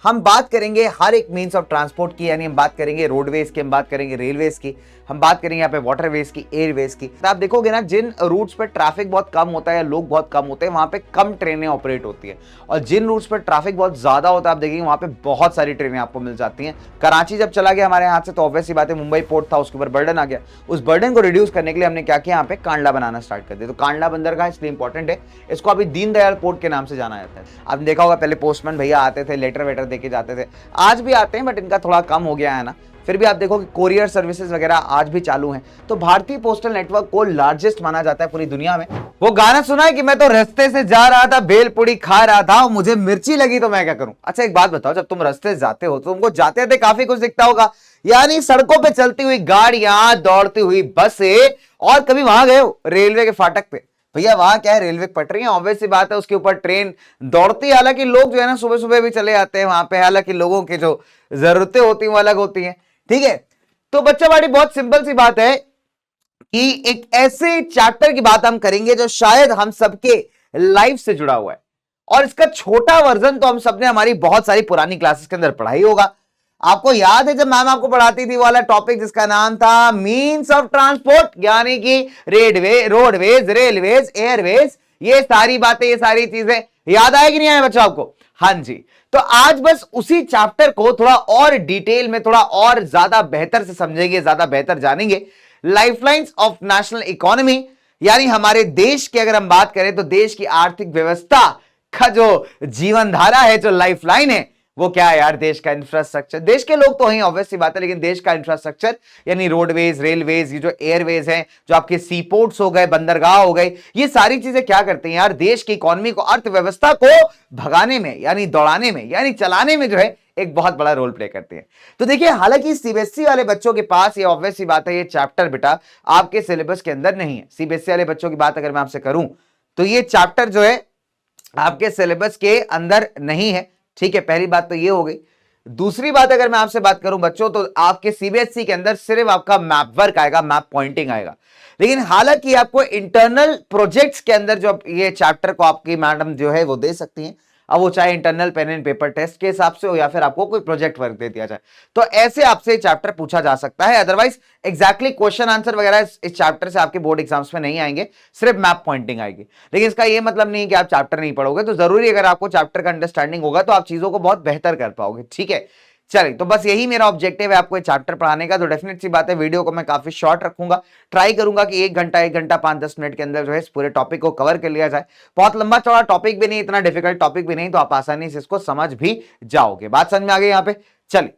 हम बात करेंगे हर एक मीन्स ऑफ ट्रांसपोर्ट की, यानी हम बात करेंगे रोडवेज की, हम बात करेंगे रेलवेज की, हम बात करेंगे यहाँ पे वाटरवेज की, एयरवेज की। तो आप देखोगे ना, जिन रूट्स पर ट्रैफिक बहुत कम होता है या लोग बहुत कम होते हैं, वहां पे कम ट्रेनें ऑपरेट होती है, और जिन रूट्स पर ट्रैफिक बहुत ज्यादा होता है, आप देखेंगे वहां पे बहुत सारी ट्रेनें आपको मिल जाती हैं। कराची जब चला गया हमारे हाथ से, तो ऑब्वियस सी बात है, मुंबई पोर्ट था, उसके ऊपर बर्डन आ गया। उस बर्डन को रिड्यूस करने के लिए हमने क्या किया, यहाँ पे कांडला बनाना स्टार्ट कर दिया। तो कांडला बंदरगाह इसलिए इंपॉर्टेंट है, इसको अभी दीनदयाल पोर्ट के नाम से जाना जाता है। आपने देखा होगा पहले पोस्टमैन भैया आते थे, लेटर वेटर देके जाते थे, आज भी आते हैं बट इनका थोड़ा कम हो गया है ना। फिर भी आप देखो कि कोरियर सर्विसेज वगैरह आज भी चालू हैं। तो भारतीय पोस्टल नेटवर्क को लार्जेस्ट माना जाता है पूरी दुनिया में। वो गाना सुना है कि मैं तो रास्ते से जा रहा था, भेलपुरी खा रहा था, मुझे मिर्ची लगी तो मैं क्या करूं। अच्छा एक बात बताओ, जब तुम रास्ते से जाते हो तो तुमको जाते जाते काफी कुछ दिखता होगा, यानी सड़कों पे चलती हुई गाड़ियां, दौड़ती हुई बसें, और कभी वहां गए हो रेलवे के फाटक पे, भैया वहां क्या है, रेलवे पटरी है, ऑब्वियस सी बात है, उसके ऊपर ट्रेन दौड़ती है। हालांकि लोग जो है ना सुबह सुबह भी चले जाते हैं वहां पे, हालांकि लोगों की जो जरूरतें होती हैं वो अलग होती हैं, ठीक है। तो बच्चा बाड़ी बहुत सिंपल सी बात है कि एक ऐसे चैप्टर की बात हम करेंगे जो शायद हम सबके लाइफ से जुड़ा हुआ है, और इसका छोटा वर्जन तो हम सबने हमारी बहुत सारी पुरानी क्लासेस के अंदर पढ़ा ही होगा। आपको याद है जब मैम आपको पढ़ाती थी वाला टॉपिक जिसका नाम था मीन्स ऑफ ट्रांसपोर्ट, यानी कि रोडवेज, रेलवेज, एयरवेज, ये सारी बातें, ये सारी चीजें याद आएगी नहीं आए बच्चों आपको? हाँ जी। तो आज बस उसी चैप्टर को थोड़ा और डिटेल में, थोड़ा और ज्यादा बेहतर से समझेंगे, ज्यादा बेहतर जानेंगे। लाइफलाइंस ऑफ नेशनल इकोनॉमी, यानी हमारे देश की अगर हम बात करें तो देश की आर्थिक व्यवस्था का जो जीवन धारा है, जो लाइफलाइन है, वो क्या है यार, देश का इंफ्रास्ट्रक्चर। देश के लोग तो हैं ऑब्वियस सी बात है, लेकिन देश का इंफ्रास्ट्रक्चर यानी रोडवेज, रेलवेज, ये जो एयरवेज हैं, जो आपके सीपोर्ट्स हो गए, बंदरगाह हो गए, ये सारी चीजें क्या करती हैं यार, देश की इकोनॉमी को, अर्थव्यवस्था को भगाने में, यानी दौड़ाने में, यानी चलाने में जो है एक बहुत बड़ा रोल प्ले करती है। तो देखिए, हालांकि सीबीएसई वाले बच्चों के पास ये ऑब्वियस सी बात है, ये चैप्टर बेटा आपके सिलेबस के अंदर नहीं है। सीबीएसई वाले बच्चों की बात अगर मैं आपसे करूं तो ये चैप्टर जो है आपके सिलेबस के अंदर नहीं है, ठीक है। पहली बात तो ये हो गई। दूसरी बात अगर मैं आपसे बात करूं बच्चों, तो आपके सीबीएसई के अंदर सिर्फ आपका मैप वर्क आएगा, मैप पॉइंटिंग आएगा। लेकिन हालांकि आपको इंटरनल प्रोजेक्ट्स के अंदर जो ये चैप्टर को आपकी मैडम जो है वो दे सकती हैं, अब वो चाहे internal pen and paper test के हिसाब से हो या फिर आपको कोई प्रोजेक्ट वर्क दे दिया जाए, तो ऐसे आपसे चैप्टर पूछा जा सकता है। अदरवाइज एग्जैक्टली क्वेश्चन आंसर वगैरह इस चैप्टर से आपके बोर्ड एग्जाम्स में नहीं आएंगे, सिर्फ मैप पॉइंटिंग आएगी। लेकिन इसका ये मतलब नहीं कि आप चैप्टर नहीं पढ़ोगे, तो जरूरी अगर आपको चैप्टर का अंडरस्टैंडिंग होगा तो आप चीजों को बहुत बेहतर कर पाओगे, ठीक है। चलिए, तो बस यही मेरा ऑब्जेक्टिव है आपको ये चैप्टर पढ़ाने का। तो डेफिनेट सी बात है, वीडियो को मैं काफी शॉर्ट रखूंगा, ट्राई करूंगा कि 1 घंटा 5-10 मिनट के अंदर जो है इस पूरे टॉपिक को कवर कर लिया जाए। बहुत लंबा चौड़ा टॉपिक भी नहीं, इतना डिफिकल्ट टॉपिक भी नहीं, तो आप आसानी से इसको समझ भी जाओगे। बात समझ में आ गई यहाँ पे? चलिए,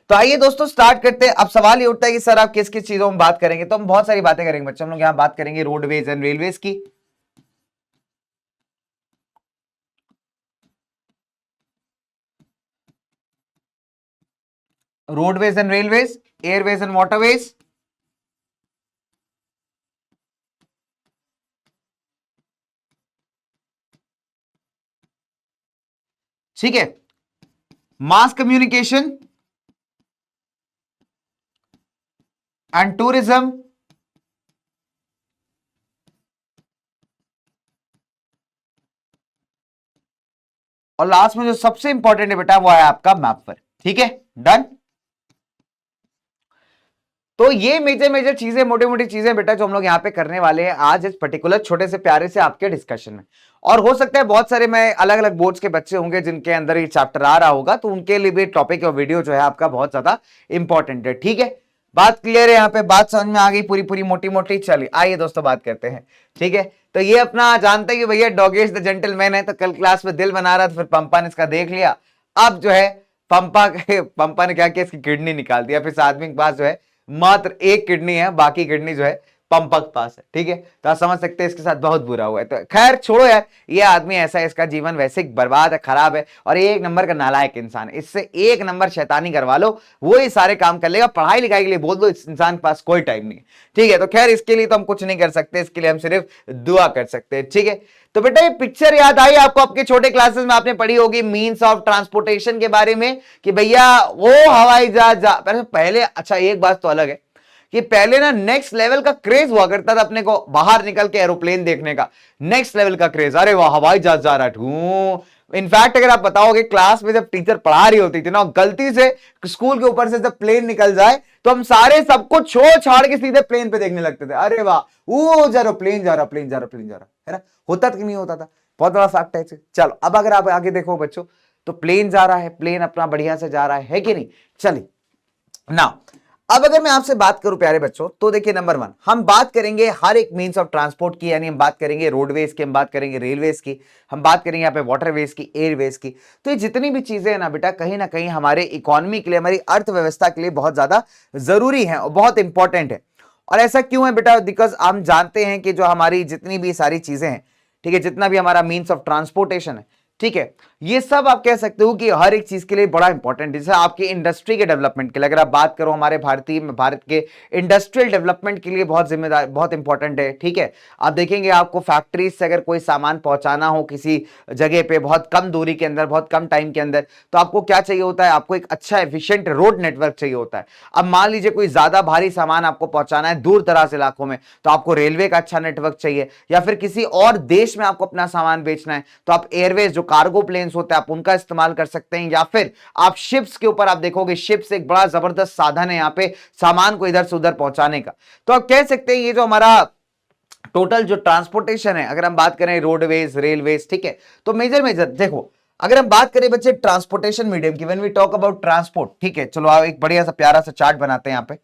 तो आइए दोस्तों स्टार्ट करते हैं। अब सवाल ये उठता है कि सर आप किस किस चीजों में बात करेंगे, तो हम बहुत सारी बातें करेंगे बच्चों। हम लोग यहाँ बात करेंगे रोडवेज एंड रेलवेज की, roadways and railways, Airways and waterways, ठीक है, मास कम्युनिकेशन एंड टूरिज्म, और लास्ट में जो सबसे इंपॉर्टेंट है बेटा वो है आपका मैप वर्क, ठीक है। डन। तो ये मेजर मेजर चीजें, मोटी मोटी चीजें बेटा जो हम लोग यहाँ पे करने वाले हैं आज इस पर्टिकुलर छोटे से प्यारे से आपके डिस्कशन में। और हो सकता है बहुत सारे मैं अलग अलग बोर्ड्स के बच्चे होंगे जिनके अंदर ये चैप्टर आ रहा होगा, तो उनके लिए भी टॉपिक और वीडियो जो है आपका बहुत ज्यादा इंपॉर्टेंट है, ठीक है। बात क्लियर है यहाँ पे? बात समझ में आ गई पूरी पूरी मोटी मोटी? चलिए आइए दोस्तों बात करते हैं, ठीक है। तो ये अपना जानते हैं कि भैया डॉगेश द जेंटलमैन है, तो कल क्लास में दिल बना रहा था, फिर पंपा ने इसका देख लिया। अब जो है पंपा ने क्या किया, इसकी किडनी निकाल दिया। फिर इस आदमी के पास जो है मात्र एक किडनी है, बाकी किडनी जो है पंपा के पास है, ठीक है। तो आप समझ सकते हैं इसके साथ बहुत बुरा हुआ है। तो खैर छोड़ो यार, ये आदमी ऐसा है, इसका जीवन वैसे बर्बाद है, खराब है, और एक नंबर का नालायक इंसान है। इससे एक नंबर शैतानी करवा लो, वो ही सारे काम कर लेगा। पढ़ाई लिखाई के लिए बोल दो, इस इंसान के पास कोई टाइम नहीं, ठीक है। तो खैर इसके लिए तो हम कुछ नहीं कर सकते, इसके लिए हम सिर्फ दुआ कर सकते हैं, ठीक है। तो बेटा ये पिक्चर याद आई आपको? आपके छोटे क्लासेस में आपने पढ़ी होगी मींस ऑफ ट्रांसपोर्टेशन के बारे में, कि भैया वो हवाई जहाज पहले। अच्छा एक बात तो अलग है कि पहले ना नेक्स्ट लेवल का क्रेज हुआ करता था अपने को बाहर निकल के एरोप्लेन देखने का, नेक्स्ट लेवल का क्रेज। अरे वाह हवाई जहाज जा रहा है, इनफैक्ट अगर आप बताओगे क्लास में जब टीचर पढ़ा रही होती थी ना, गलती से स्कूल के ऊपर से जब प्लेन निकल जाए तो हम सारे सबको छोड़ छाड़ के सीधे प्लेन पे देखने लगते थे। अरे वाह, वो जा रहा प्लेन, जा रहा प्लेन, जा रहा प्लेन, जा रहा है ना। होता था कि नहीं होता था? बहुत बड़ा फैक्ट है। चलो अब अगर आप आगे देखो बच्चों, तो प्लेन जा रहा है, प्लेन अपना बढ़िया से जा रहा है कि नहीं? चलिए ना, अब अगर मैं आपसे बात करूं प्यारे बच्चों, तो देखिए नंबर वन हम बात करेंगे हर एक मींस ऑफ ट्रांसपोर्ट की, यानी हम बात करेंगे रोडवेज की, हम बात करेंगे रेलवेज की, हम बात करेंगे यहाँ पे वाटरवेज की, एयरवेज की। तो ये जितनी भी चीजें हैं ना बेटा, कहीं ना कहीं हमारे इकोनॉमी के लिए, हमारी अर्थव्यवस्था के लिए बहुत ज्यादा जरूरी है और बहुत इंपॉर्टेंट है। और ऐसा क्यों है बेटा? बिकॉज हम जानते हैं कि जो हमारी जितनी भी सारी चीजें हैं, ठीक है, जितना भी हमारा मींस ऑफ ट्रांसपोर्टेशन है, ठीक है, ये सब आप कह सकते हो कि हर एक चीज के लिए बड़ा इंपॉर्टेंट है। जैसे आपकी इंडस्ट्री के डेवलपमेंट के लिए अगर आप बात करो, हमारे भारत के इंडस्ट्रियल डेवलपमेंट के लिए बहुत जिम्मेदार, बहुत इंपॉर्टेंट है। ठीक है, आप देखेंगे आपको फैक्ट्रीज से अगर कोई सामान पहुंचाना हो किसी जगह पे बहुत कम दूरी के अंदर, बहुत कम टाइम के अंदर, तो आपको क्या चाहिए होता है? आपको एक अच्छा एफिशिएंट रोड नेटवर्क चाहिए होता है। अब मान लीजिए कोई ज्यादा भारी सामान आपको पहुंचाना है दूर दराज इलाकों में, तो आपको रेलवे का अच्छा नेटवर्क चाहिए, या फिर किसी और देश में आपको अपना सामान बेचना है तो आप एयरवेज, जो कार्गो प्लेन्स होते हैं, आप उनका इस्तेमाल कर सकते हैं, या फिर आप शिप्स के ऊपर, आप देखोगे शिप्स एक बड़ा जबरदस्त साधन है यहाँ पे सामान को इधर से उधर पहुंचाने का। तो आप कह सकते हैं ये जो हमारा टोटल जो ट्रांसपोर्टेशन है, अगर हम बात करें रोडवेज, रेलवेज, ठीक है, तो मेजर मेजर देखो, अगर हम बात करें बच्चे ट्रांसपोर्टेशन मीडियम की, when we talk about transport, ठीक है, चलो आप एक बढ़िया सा प्यारा सा चार्ट बनाते हैं यहाँ पे।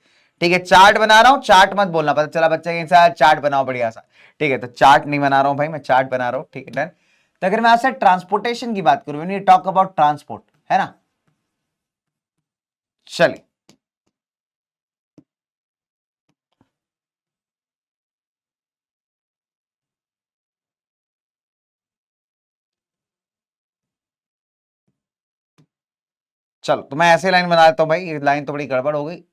ठीक है, चार्ट बना रहा हूं, चार्ट मत बोलना, पता चला बच्चे के चार्ट बनाओ बढ़िया सा। ठीक है, तो चार्ट नहीं बना रहा हूं भाई, मैं चार्ट बना रहा हूं। ठीक है, डन। तो अगर मैं आपसे ट्रांसपोर्टेशन की बात करूं, when we talk about transport, है ना, चलिए चलो, तो मैं ऐसे लाइन बना देता हूं भाई, ये लाइन तो बड़ी गड़बड़ हो गई।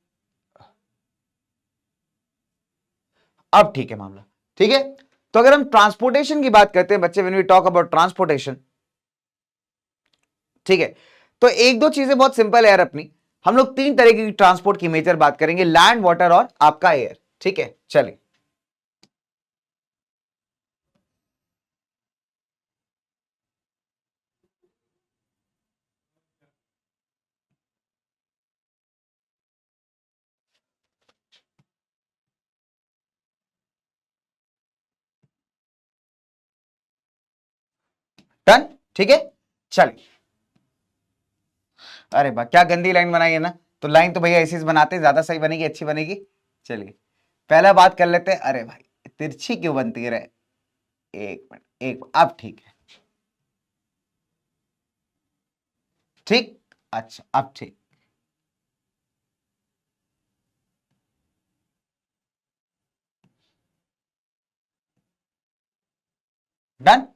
अब ठीक है मामला, ठीक है। तो अगर हम ट्रांसपोर्टेशन की बात करते हैं बच्चे, when we talk about transportation, ठीक है, तो एक दो चीजें बहुत सिंपल है यार अपनी। हम लोग तीन तरीके की ट्रांसपोर्ट की मेजर बात करेंगे, लैंड, वाटर और आपका एयर। ठीक है, चलिए डन। ठीक है, चलिए। अरे बा क्या गंदी लाइन बनाई है ना, तो लाइन तो भैया ऐसी बनाते ज्यादा सही बनेगी, अच्छी बनेगी। चलिए पहला बात कर लेते हैं। अरे भाई तिरछी क्यों बनती है? एक मिनट, एक, अब ठीक है, ठीक, अच्छा अब ठीक, डन।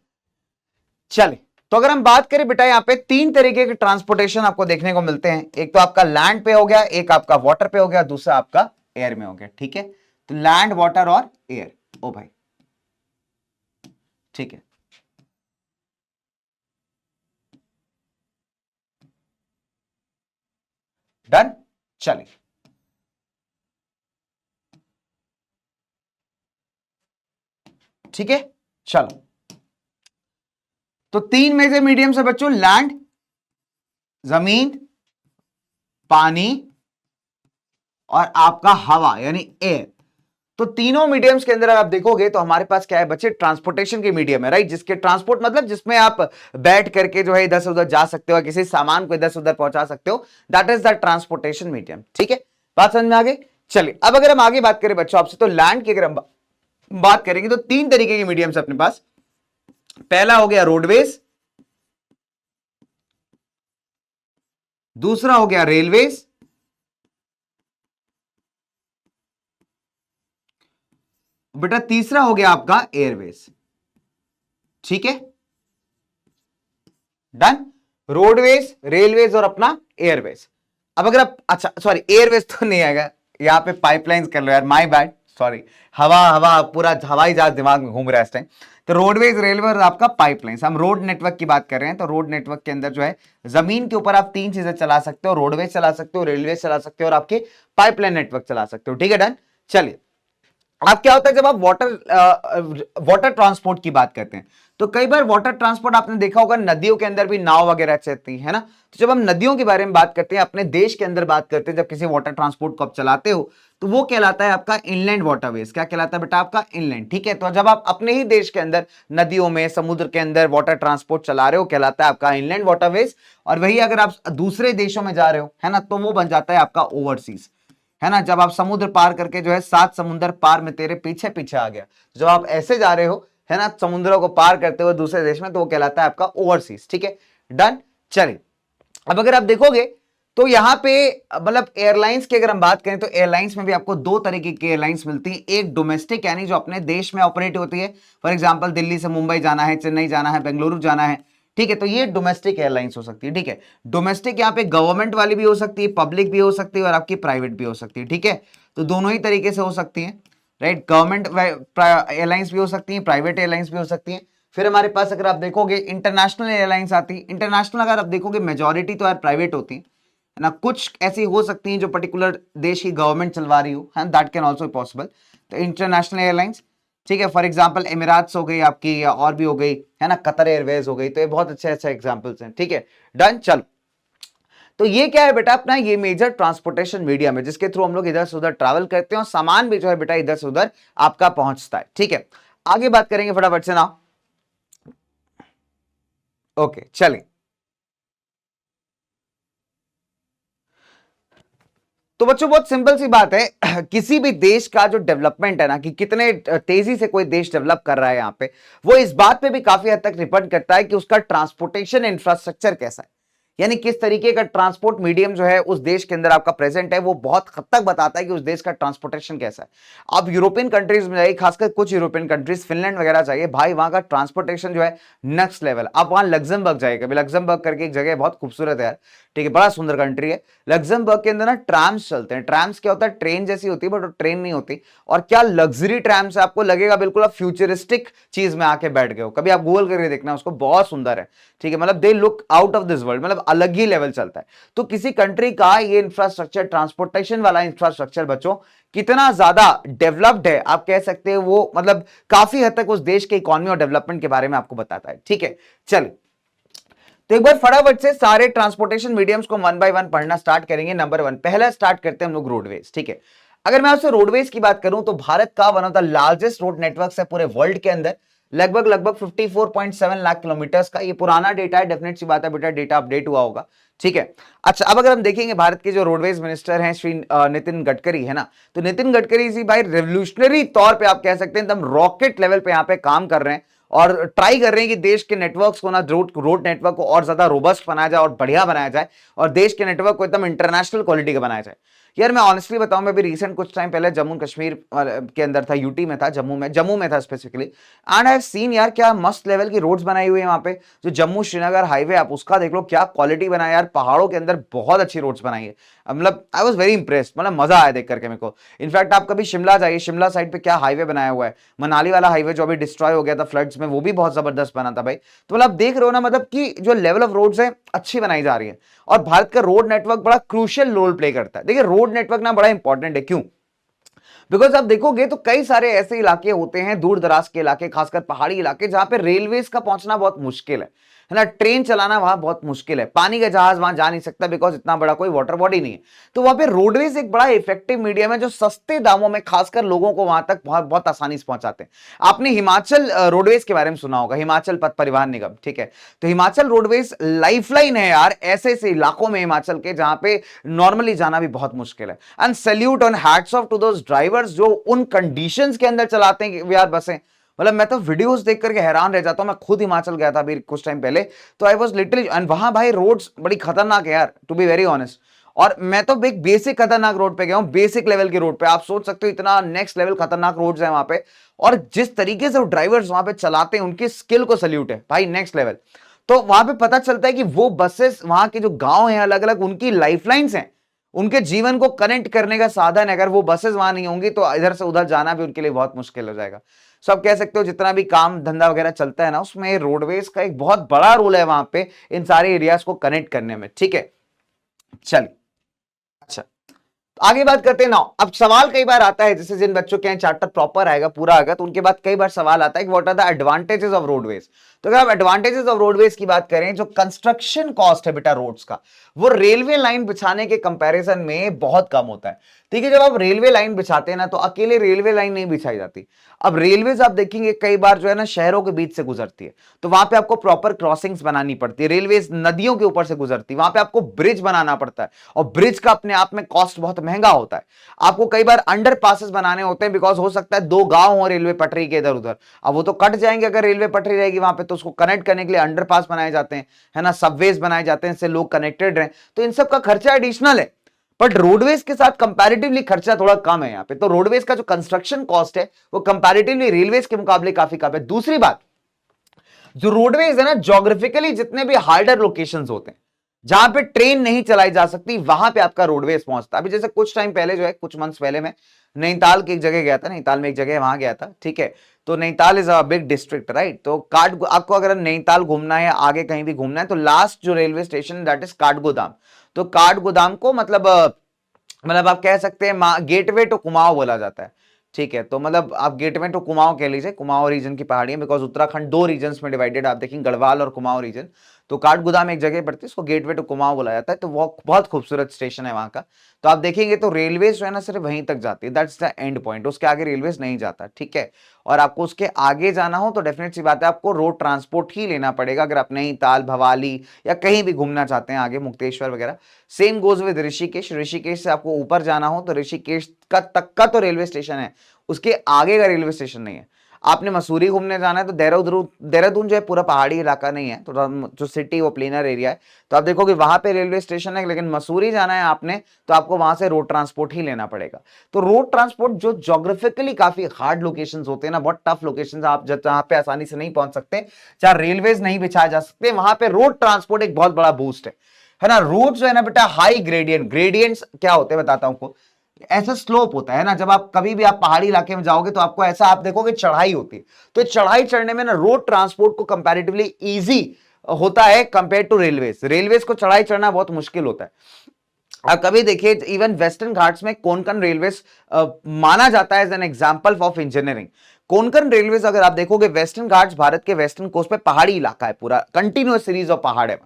चलिए, तो अगर हम बात करें बेटा, यहां पे तीन तरीके के ट्रांसपोर्टेशन आपको देखने को मिलते हैं। एक तो आपका लैंड पे हो गया, एक आपका वाटर पे हो गया, दूसरा आपका एयर में हो गया। ठीक है, तो लैंड, वाटर और एयर। ओ भाई, ठीक है, डन। चलिए, ठीक है, चलो, तो तीन मेजर मीडियम से बच्चों, लैंड, जमीन, पानी और आपका हवा यानी एयर। तो तीनों मीडियम्स के अंदर आप देखोगे तो हमारे पास क्या है बच्चे? ट्रांसपोर्टेशन के मीडियम है, राइट, जिसके ट्रांसपोर्ट मतलब जिसमें आप बैठ करके जो है इधर से उधर जा सकते हो, किसी सामान को इधर से उधर पहुंचा सकते हो, that is the transportation medium. ठीक है, बात समझ में आ गई? चलिए अब अगर हम आगे बात करें बच्चों आपसे, तो लैंड की अगर हम बात करेंगे तो तीन तरीके के मीडियम्स अपने पास। पहला हो गया रोडवेज, दूसरा हो गया रेलवेज, बेटा तीसरा हो गया आपका एयरवेज। ठीक है, डन। रोडवेज, रेलवेज और अपना एयरवेज। अब अगर आप, अच्छा सॉरी, एयरवेज तो नहीं आएगा, यहां पे पाइपलाइंस कर लो यार, माय बैड, सॉरी। हवा हवा पूरा हवाई जहाज दिमाग में घूम रहा है इस टाइम। तो रोडवेज, रेलवे और आपका पाइपलाइंस, हम रोड नेटवर्क की बात कर रहे हैं। तो रोड नेटवर्क के अंदर जो है जमीन के ऊपर आप तीन चीजें चला सकते हो, रोडवेज चला सकते हो, रेलवे चला सकते हो और आपके पाइपलाइन नेटवर्क चला सकते हो। ठीक है, डन। चलिए अब क्या होता है जब आप वाटर ट्रांसपोर्ट की बात करते हैं, तो कई बार वाटर ट्रांसपोर्ट आपने देखा होगा नदियों के अंदर भी नाव वगैरह चलती है ना। तो जब हम नदियों के बारे में बात करते हैं, अपने देश के अंदर बात करते हैं, जब किसी वाटर ट्रांसपोर्ट को आप चलाते हो, तो वो कहलाता है आपका इनलैंड वाटरवेज। क्या कहलाता है बेटा? आपका इनलैंड। ठीक है, तो जब आप अपने ही देश के अंदर नदियों में, समुद्र के अंदर वाटर ट्रांसपोर्ट चला रहे हो, कहलाता है आपका इनलैंड वाटरवेज। और वही अगर आप दूसरे देशों में जा रहे हो, है ना, तो वो बन जाता है आपका ओवरसीज, है ना। जब आप समुद्र पार करके जो है 7 समुंदर पार में तेरे पीछे पीछे आ गया, जब आप ऐसे जा रहे हो, है ना, समुद्रों को पार करते हुए दूसरे देश में, तो वो कहलाता है आपका ओवरसीज। ठीक है, डन। चलिए, अब अगर आप देखोगे तो यहां पे मतलब एयरलाइंस की अगर हम बात करें, तो एयरलाइंस में भी आपको दो तरीके की एयरलाइंस मिलती है। एक डोमेस्टिक, यानी जो अपने देश में ऑपरेट होती है, फॉर एग्जांपल दिल्ली से मुंबई जाना है, चेन्नई जाना है, बेंगलुरु जाना है, ठीक है, तो ये डोमेस्टिक एयरलाइंस हो सकती है। ठीक है, डोमेस्टिक यहाँ पे गवर्नमेंट वाली भी हो सकती है, पब्लिक भी हो सकती है, और आपकी प्राइवेट भी हो सकती है। ठीक है, तो दोनों ही तरीके से हो सकती है, राइट। गवर्नमेंट एयरलाइंस भी हो सकती है, प्राइवेट एयरलाइंस भी हो सकती है। फिर हमारे पास अगर आप देखोगे इंटरनेशनल एयरलाइंस आती है। इंटरनेशनल अगर आप देखोगे मेजॉरिटी तो यार प्राइवेट होती है ना, कुछ ऐसी हो सकती हैं जो पर्टिकुलर देश की गवर्नमेंट चलवा रही हो, है दैट कैन ऑल्सो पॉसिबल। तो इंटरनेशनल एयरलाइंस, ठीक है, फॉर एग्जांपल एमिराट्स हो गई आपकी, या और भी हो गई, है ना, कतर एयरवेज हो गई, तो ये बहुत अच्छे अच्छे एग्जांपल्स हैं। ठीक है, डन। चल, तो ये क्या है बेटा? अपना ये मेजर ट्रांसपोर्टेशन मीडियम है, जिसके थ्रू हम लोग इधर से उधर ट्रैवल करते हैं, और सामान भी जो है बेटा इधर से उधर आपका पहुंचता है। ठीक है, आगे बात करेंगे फटाफट से ना। ओके, चलिए। तो बच्चों बहुत सिंपल सी बात है किसी भी देश का जो डेवलपमेंट है ना, कि कितने तेजी से कोई देश डेवलप कर रहा है यहाँ पे, वो इस बात पे भी काफी हद तक डिपेंड करता है कि उसका ट्रांसपोर्टेशन इंफ्रास्ट्रक्चर कैसा है, यानी किस तरीके का ट्रांसपोर्ट मीडियम जो है उस देश के अंदर आपका प्रेजेंट है, वो बहुत हद तक बताता है कि उस देश का ट्रांसपोर्टेशन कैसा है। आप यूरोपियन कंट्रीज में जाइए, खासकर कुछ यूरोपियन कंट्रीज, फिनलैंड वगैरह जाइए, भाई वहां का ट्रांसपोर्टेशन जो है नेक्स्ट लेवल। आप वहां लग्जमबर्ग जाइए कभी, लग्जमबर्ग करके एक जगह बहुत खूबसूरत है यार, ठीक है, बड़ा सुंदर कंट्री है। लग्जमबर्ग के अंदर ना ट्राम्स चलते हैं। ट्राम्स क्या होता है? ट्रेन जैसी होती है, बट वो ट्रेन नहीं होती। और क्या लग्जरी ट्राम्स है, आपको लगेगा बिल्कुल आप फ्यूचरिस्टिक चीज में आके बैठ गए हो। कभी आप गूगल करके देखना उसको, बहुत सुंदर है। ठीक है, मतलब they look out of this world, मतलब अलग ही लेवल चलता है। तो किसी कंट्री का ये इंफ्रास्ट्रक्चर, ट्रांसपोर्टेशन वाला इंफ्रास्ट्रक्चर बच्चों कितना ज्यादा डेवलप्ड है, आप कह सकते हैं वो मतलब काफी हद तक उस देश के इकोनॉमी और डेवलपमेंट के बारे में आपको बताता है। ठीक है, चलिए, तो एक बार फटाफट से सारे ट्रांसपोर्टेशन मीडियम्स को वन बाय वन पढ़ना स्टार्ट करेंगे। नंबर वन, पहला स्टार्ट करते हैं हम लोग रोडवेज। ठीक है, अगर मैं आपसे रोडवेज की बात करूं, तो भारत का one of the largest road network है पूरे वर्ल्ड के अंदर, लगभग लगभग 54.7 लाख किलोमीटर्स का। ये पुराना डेटा है, डेफिनेट सी बात है बेटा, डेटा अपडेट हुआ होगा। ठीक है, अच्छा, अब अगर हम देखेंगे भारत के जो रोडवेज मिनिस्टर हैं श्री नितिन गडकरी, है ना, तो नितिन गडकरी जी भाई रेवोल्यूशनरी तौर पे आप कह सकते हैं एकदम रॉकेट लेवल पे यहाँ पे काम कर रहे हैं, और ट्राई कर रहे हैं कि देश के नेटवर्क्स को ना, रोड नेटवर्क को और ज्यादा रोबस्ट बनाया जाए और बढ़िया बनाया जाए, और देश के नेटवर्क को एकदम इंटरनेशनल क्वालिटी का बनाया जाए। यार मैं ऑनेस्टली बताऊं, मैं भी रिसेंट कुछ टाइम पहले जम्मू कश्मीर के अंदर था, यूटी में था, जम्मू में था specifically, and I have seen यार क्या मस्त लेवल की रोड्स बनाई हुई है वहां पे। जो जम्मू श्रीनगर हाईवे, आप उसका देख लो, क्या क्वालिटी बनाया यार, पहाड़ों के अंदर बहुत अच्छी रोड्स बनाई है। मतलब आई वाज वेरी इंप्रेस्ड, मतलब मजा आया देख करके मेरे को। इनफैक्ट आप कभी शिमला जाइए, शिमला साइड पे क्या हाईवे बनाया हुआ है, मनाली वाला हाईवे जो अभी डिस्ट्रॉय हो गया था फ्लड्स में, वो भी बहुत जबरदस्त बना था भाई। तो मतलब आप देख रहे हो ना, मतलब कि जो लेवल ऑफ रोड्स है अच्छी बनाई जा रही है, और भारत का रोड नेटवर्क बड़ा क्रूशियल रोल प्ले करता है। देखिए रोड नेटवर्क ना बड़ा इंपॉर्टेंट है, क्यों? बिकॉज आप देखोगे तो कई सारे ऐसे इलाके होते हैं, दूर दराज के इलाके, खासकर पहाड़ी इलाके, जहां पे रेलवेज का पहुंचना बहुत मुश्किल है ना, ट्रेन चलाना वहां बहुत मुश्किल है, पानी का जहाज वहां जा नहीं सकता, बिकॉज इतना बड़ा कोई वाटर बॉडी नहीं है। तो वहां पे रोडवेज एक बड़ा इफेक्टिव मीडियम है, जो सस्ते दामों में खासकर लोगों को वहां तक बहुत बहुत आसानी से पहुंचाते हैं। आपने हिमाचल रोडवेज के बारे में सुना होगा, हिमाचल पथ परिवहन निगम, ठीक है, तो हिमाचल रोडवेज लाइफलाइन है यार ऐसे ऐसे इलाकों में हिमाचल के, जहां पे नॉर्मली जाना भी बहुत मुश्किल है। And salute on hats off to those drivers जो उन कंडीशंस के अंदर चलाते हैं यार बसें। मतलब मैं तो वीडियोस देख करके हैरान रह जाता हूं। मैं खुद हिमाचल गया था अभी कुछ टाइम पहले, तो आई वाज लिटरली, एंड वहां भाई रोड्स बड़ी खतरनाक है यार, टू बी वेरी ऑनेस्ट। और मैं तो एक बेसिक खतरनाक रोड पे गया हूं, बेसिक लेवल की रोड पे, आप सोच सकते हो इतना नेक्स्ट लेवल खतरनाक रोड्स है वहां पे। और जिस तरीके से वो ड्राइवर्स वहां पे चलाते हैं, उनकी स्किल को सल्यूट है भाई, नेक्स्ट लेवल। तो वहां पे पता चलता है कि वो बसेस, वहां के जो गांव हैं अलग अलग, उनकी लाइफलाइंस हैं, उनके जीवन को कनेक्ट करने का साधन है। अगर वो बसेस वहां नहीं होंगी तो इधर से उधर जाना भी उनके लिए बहुत मुश्किल हो जाएगा। सो आप कह सकते हो जितना भी काम धंधा वगैरह चलता है ना, उसमें रोडवेज का एक बहुत बड़ा रोल है वहां पे, इन सारे एरियाज को कनेक्ट करने में। ठीक है, चलिए, अच्छा, तो आगे बात करते हैं ना। अब सवाल कई बार आता है, जैसे जिन बच्चों के यहाँ चार्टर प्रॉपर आएगा, पूरा आएगा, तो उनके बाद कई बार सवाल आता है कि what are the advantages of roadways. तो अगर आप एडवांटेजेस ऑफ रोडवेज की बात करें, जो कंस्ट्रक्शन कॉस्ट है बेटा रोड्स का, वो रेलवे लाइन बिछाने के कंपैरिजन में बहुत कम होता है। ठीक है, जब आप रेलवे लाइन बिछाते हैं ना, तो अकेले रेलवे लाइन नहीं बिछाई जाती। अब रेलवेज आप देखेंगे कई बार जो है ना शहरों के बीच से गुजरती है, तो वहां पे आपको प्रॉपर क्रॉसिंग्स बनानी पड़ती है। रेलवेज नदियों के ऊपर से गुजरती है, वहां पे आपको ब्रिज बनाना पड़ता है, और ब्रिज का अपने आप में कॉस्ट बहुत महंगा होता है। आपको कई बार अंडर पासेस बनाने होते हैं, बिकॉज हो सकता है दो गांव हो रेलवे पटरी के इधर उधर, अब वो तो कट जाएंगे अगर रेलवे पटरी रहेगी वहां पे, तो उसको कनेक्ट करने के लिए अंडर पास बनाए जाते हैं, है ना, सबवेज बनाए जाते हैं, इससे लोग कनेक्टेड रहे। तो इन सब का खर्चा एडिशनल है, बट रोडवेज के साथ कंपैरेटिवली खर्चा थोड़ा कम है यहाँ पे। तो रोडवेज का जो कंस्ट्रक्शन कॉस्ट है वो कंपैरेटिवली रेलवेज के मुकाबले काफी कम है। दूसरी बात, जो रोडवेज है ना, ज्योग्राफिकली जितने भी हार्डर लोकेशंस होते हैं, जहां पे ट्रेन नहीं चलाई जा सकती, वहां पे आपका रोडवेज पहुंचता है। अभी जैसे कुछ टाइम पहले जो है, कुछ मंथ्स पहले मैं नैनीताल की एक जगह गया था, नैनीताल में एक जगह वहां गया था, ठीक है। तो Nainital is a big district, right. तो काठ, आपको अगर नैनीताल घूमना है या आगे कहीं भी घूमना है, तो लास्ट जो railway station that is Kathgodam. तो काठगोदाम को मतलब आप कह सकते हैं गेटवे टू कुमाऊं बोला जाता है, ठीक है। तो मतलब आप गेटवे टू कुमाऊं कह लीजिए, कुमाऊं रीजन की पहाड़ियां, बिकॉज उत्तराखंड दो रीजन्स में डिवाइडेड, आप देखेंगे गढ़वाल और कुमाऊं रीजन। तो काठगोदाम एक जगह पड़ती है, उसको गेटवे टू कुमाऊं बोला जाता है। तो वो बहुत खूबसूरत स्टेशन है वहां का। तो आप देखेंगे तो रेलवेज जो है ना सिर्फ वहीं तक जाती है, दैट्स द एंड पॉइंट, उसके आगे रेलवेज नहीं जाता, ठीक है। और आपको उसके आगे जाना हो तो डेफिनेट सी बात है, आपको रोड ट्रांसपोर्ट ही लेना पड़ेगा, अगर आप नैनीताल, भवाली या कहीं भी घूमना चाहते हैं आगे, मुक्तेश्वर वगैरह। Same goes with Rishikesh. Rishikesh से आपको ऊपर जाना हो तो ऋषिकेश का तक का तो रेलवे स्टेशन है, उसके आगे का रेलवे स्टेशन नहीं है। आपने मसूरी घूमने जाना है तो देहरादून, देहरादून जो है पूरा पहाड़ी इलाका नहीं है, तो जो सिटी वो प्लेनर एरिया है, तो आप देखोगे वहां पे रेलवे स्टेशन है। लेकिन मसूरी जाना है आपने तो आपको वहां से रोड ट्रांसपोर्ट ही लेना पड़ेगा। तो रोड ट्रांसपोर्ट जो ज्योग्राफिकली काफी हार्ड लोकेशंस होते हैं ना, बहुत टफ लोकेशंस, आप जहां पे आसानी से नहीं पहुंच सकते, जहां रेलवेज नहीं बिछाए जा सकते, वहां पे रोड ट्रांसपोर्ट एक बहुत बड़ा बूस्ट है ना। रोड जो है ना बेटा, हाई ग्रेडियंट, ग्रेडियंट्स क्या होते हैं बताता हूं आपको। ऐसा स्लोप होता है ना, जब आप कभी भी आप पहाड़ी इलाके में जाओगे तो आपको ऐसा आप देखोगे चढ़ाई होती है। तो चढ़ाई चढ़ने में ना रोड ट्रांसपोर्ट को कंपैरेटिवली इजी होता है कंपेयर टू रेलवेज। रेलवेज को चढ़ाई चढ़ना बहुत मुश्किल होता है। आप कभी देखिए, इवन वेस्टर्न घाट्स में कोंकण रेलवेज माना जाता है as an example of engineering. Konkan railways अगर आप देखोगे, वेस्टर्न घाट्स भारत के वेस्टर्न कोस्ट पे पहाड़ी इलाका है, पूरा कंटिन्यूअस सीरीज ऑफ पहाड़ है।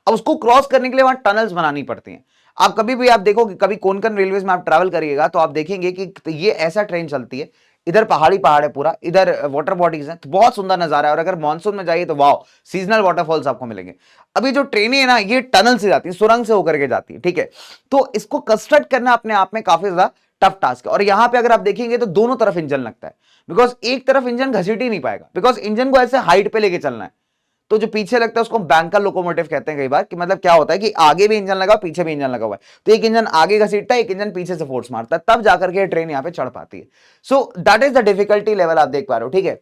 अब उसको क्रॉस करने के लिए वहां टनल्स बनानी पड़ती हैं। आप कभी भी आप देखोगे, कभी कोंकण रेलवेज में आप ट्रैवल करिएगा तो आप देखेंगे कि ये ऐसा ट्रेन चलती है, इधर पहाड़ी पहाड़ है पूरा, इधर वाटर बॉडीज हैं, तो बहुत सुंदर नजारा है। और अगर मानसून में जाइए तो वाओ, सीजनल वाटरफॉल्स आपको मिलेंगे। अभी जो ट्रेनें है ना, ये टनल से जाती है, सुरंग से होकर के जाती है, ठीक है। तो इसको कंस्ट्रक्ट करना अपने आप में काफी ज्यादा टफ टास्क है। और यहां पे अगर आप देखेंगे तो दोनों तरफ इंजन लगता है, बिकॉज एक तरफ इंजन घसीट ही नहीं पाएगा, बिकॉज इंजन को ऐसे हाइट पे लेके चलना है। तो जो पीछे लगता है उसको बैंकर लोकोमोटिव कहते हैं कई बार, कि मतलब क्या होता है कि आगे भी इंजन लगा, पीछे भी इंजन लगा हुआ है, तो एक इंजन आगे घसीटता है, एक इंजन पीछे से फोर्स मारता है, तब जाकर के ट्रेन यहां पे चढ़ पाती है। So that is the difficulty level आप देख पा रहे हो, ठीक है।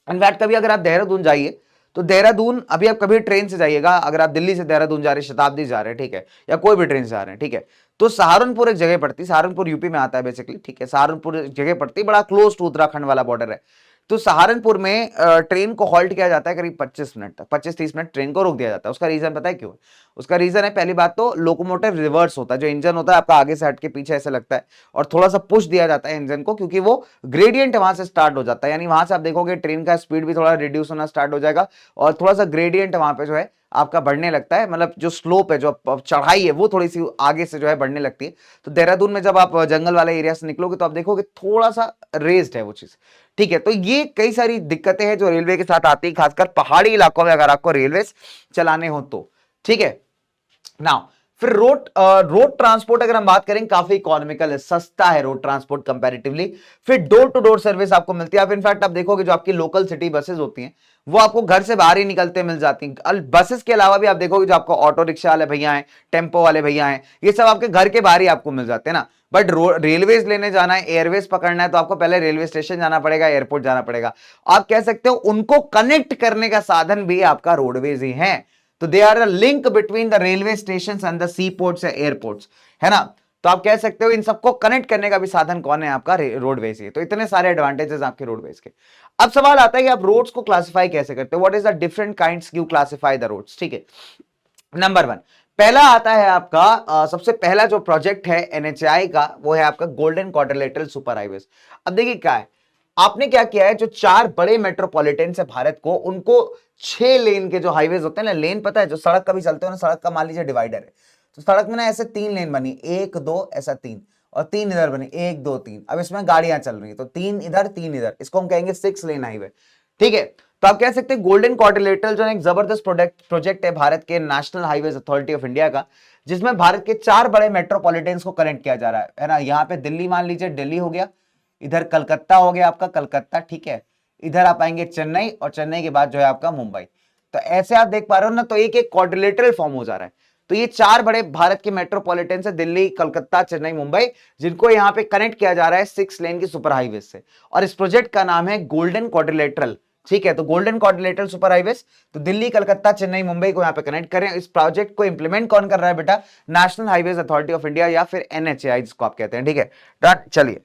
इनफैक्ट कभी अगर आप देहरादून जाइए तो देहरादून, अभी आप कभी ट्रेन से जाइएगा, अगर आप दिल्ली से देहरादून जा रहे हैं, शताब्दी जा रहे हैं, ठीक है, या कोई भी ट्रेन से जा रहे हैं, ठीक है, तो सहारनपुर एक जगह पड़ती है, सहारनपुर यूपी में आता है बेसिकली, ठीक है। सहारनपुर एक जगह पड़ती है, बड़ा क्लोज टू उत्तराखंड वाला बॉर्डर है। तो सहारनपुर में ट्रेन को हॉल्ट किया जाता है करीब 25 मिनट तक, 25-30 मिनट ट्रेन को रोक दिया जाता है। उसका रीजन पता है क्यों? उसका रीजन है, पहली बात तो लोकोमोटिव रिवर्स होता है, जो इंजन होता है आपका आगे से हट के पीछे ऐसे लगता है, और थोड़ा सा पुश दिया जाता है इंजन को, क्योंकि वो ग्रेडियंट वहां से स्टार्ट हो जाता है। यानी वहां से आप देखोगे ट्रेन का स्पीड भी थोड़ा रिड्यूस होना स्टार्ट हो जाएगा, और थोड़ा सा ग्रेडियंट वहां पे जो है आपका बढ़ने लगता है, मतलब जो स्लोप है, जो चढ़ाई है, वो थोड़ी सी आगे से जो है बढ़ने लगती है। तो देहरादून में जब आप जंगल वाले एरिया से निकलोगे तो आप देखोगे थोड़ा सा रेज्ड है वो चीज, ठीक है। तो ये कई सारी दिक्कतें हैं जो रेलवे के साथ आती है, खासकर पहाड़ी इलाकों में अगर आपको रेलवे चलाने हो तो, ठीक है। नाउ फिर रोड ट्रांसपोर्ट अगर हम बात करें, काफी इकोनॉमिकल है, सस्ता है रोड ट्रांसपोर्ट कंपैरेटिवली। फिर डोर टू डोर सर्विस आपको मिलती है। आप इनफैक्ट आप देखोगे जो आपकी लोकल सिटी बसेस होती हैं, वो आपको घर से बाहर ही निकलते मिल जाती हैं। बसेस के अलावा भी आप देखोगे जो आपको ऑटो रिक्शा वाले भैया हैं, टेम्पो वाले भैया हैं, ये सब आपके घर के बाहर ही आपको मिल जाते हैं ना। बट रेलवेज लेने जाना है, एयरवेज पकड़ना है, तो आपको पहले रेलवे स्टेशन जाना पड़ेगा, एयरपोर्ट जाना पड़ेगा। आप कह सकते हो उनको कनेक्ट करने का साधन भी आपका रोडवेज ही है। तो they are the link between the railway station and the sea ports या एयरपोर्ट्स, है ना। तो आप कह सकते हो इन सबको कनेक्ट करने का भी साधन कौन है? आपका रोडवेज ही। तो इतने सारे एडवांटेजेस आपके रोडवेज के। अब सवाल आता है कि आप रोड्स को क्लासिफाई कैसे करते हो? What is the different kinds you classify the roads, ठीक है। नंबर 1, पहला आता है आपका सबसे पहला जो प्रोजेक्ट है एनएचआई का, वो है आपका गोल्डन क्वाड्रिलेटरल सुपर हाईवे। अब देखिए क्या है, आपने क्या किया है, जो 4 बड़े मेट्रोपॉलिटन है भारत को, उनको 6 लेन के जो हाईवेज होते हैं ना, लेन पता है जो सड़क का भी चलते हो ना, सड़क का मान लीजिए डिवाइडर है, तो सड़क में ना ऐसे 3 लेन बनी, 1 2 ऐसा 3, और 3 इधर बनी, 1 2 3। अब इसमें गाड़ियां चल रही है तो 3 इधर 3 इधर, इसको हम कहेंगे 6 लेन हाईवे। ठीक है, तो आप कह सकते हैं गोल्डन क्वाड्रिलेटरल जो एक जबरदस्त प्रोजेक्ट है भारत के national highways authority of India का, जिसमें भारत के 4 बड़े मेट्रोपॉलिटन्स को कनेक्ट किया जा रहा है ना। यहाँ पे दिल्ली मान लीजिए, दिल्ली हो गया, इधर कलकत्ता हो गया आपका, कलकत्ता, ठीक है, इधर आप आएंगे चेन्नई, और चेन्नई के बाद जो है आपका मुंबई। तो ऐसे आप देख पा रहे हो ना, तो एक एक क्वाड्रिलेटरल फॉर्म हो जा रहा है। तो ये 4 बड़े भारत के मेट्रोपॉलिटन है, दिल्ली, कलकत्ता, चेन्नई, मुंबई, जिनको यहाँ पे कनेक्ट किया जा रहा है 6 लेन की सुपर हाईवे से, और इस प्रोजेक्ट का नाम है गोल्डन क्वाड्रिलेटरल। ठीक है, तो गोल्डन क्वाड्रिलेटरल सुपर हाईवेज, तो दिल्ली, कलकत्ता, चेन्नई, मुंबई को यहाँ पे कनेक्ट करें। इस प्रोजेक्ट को इंप्लीमेंट कौन कर रहा है बेटा? National highways authority of India, या फिर एनएचएआई जिसको आप कहते हैं। ठीक है, डन, चलिए।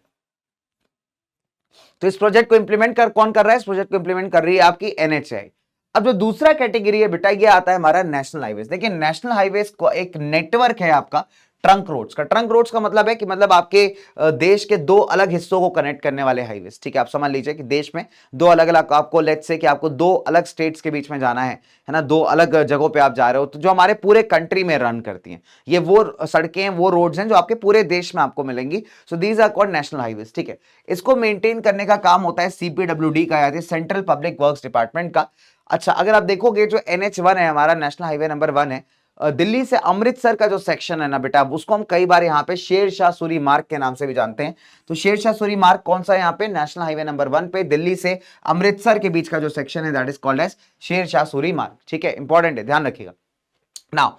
तो इस प्रोजेक्ट को इंप्लीमेंट कौन कर रहा है? इस प्रोजेक्ट को इंप्लीमेंट कर रही है आपकी एनएचएआई। अब जो दूसरा कैटेगरी है बेटा, ये आता है हमारा नेशनल हाईवेज। देखिए, नेशनल हाईवेज को एक नेटवर्क है आपका ट्रंक रोड्स का। ट्रंक रोड्स का मतलब है कि मतलब आपके देश के 2 अलग हिस्सों को कनेक्ट करने वाले हाईवेज। ठीक है, आप समझ लीजिए कि देश में 2 अलग अलग, आपको लेट्स से कि आपको 2 अलग स्टेट्स के बीच में जाना है ना, 2 अलग जगहों पे आप जा रहे हो, तो जो हमारे पूरे कंट्री में रन करती हैं, ये वो सड़कें हैं, वो रोड्स हैं जो आपके पूरे देश में आपको मिलेंगी। So these are called national highways. ठीक है, इसको मेंटेन करने का काम होता है सीपीडब्ल्यूडी का, यानी सेंट्रल पब्लिक वर्क्स डिपार्टमेंट का। अच्छा, अगर आप देखोगे जो NH1 है हमारा, नेशनल हाईवे नंबर 1 है, दिल्ली से अमृतसर का जो सेक्शन है ना बेटा, उसको हम कई बार यहाँ पे शेर शाह सूरी मार्ग के नाम से भी जानते हैं। तो शेर शाह सूरी मार्ग कौन सा है यहाँ पे? नेशनल हाईवे नंबर 1 पे दिल्ली से अमृतसर के बीच का जो सेक्शन है, that is called as Sher Shah Suri मार्ग। ठीक है, इंपॉर्टेंट है, ध्यान रखिएगा। नाउ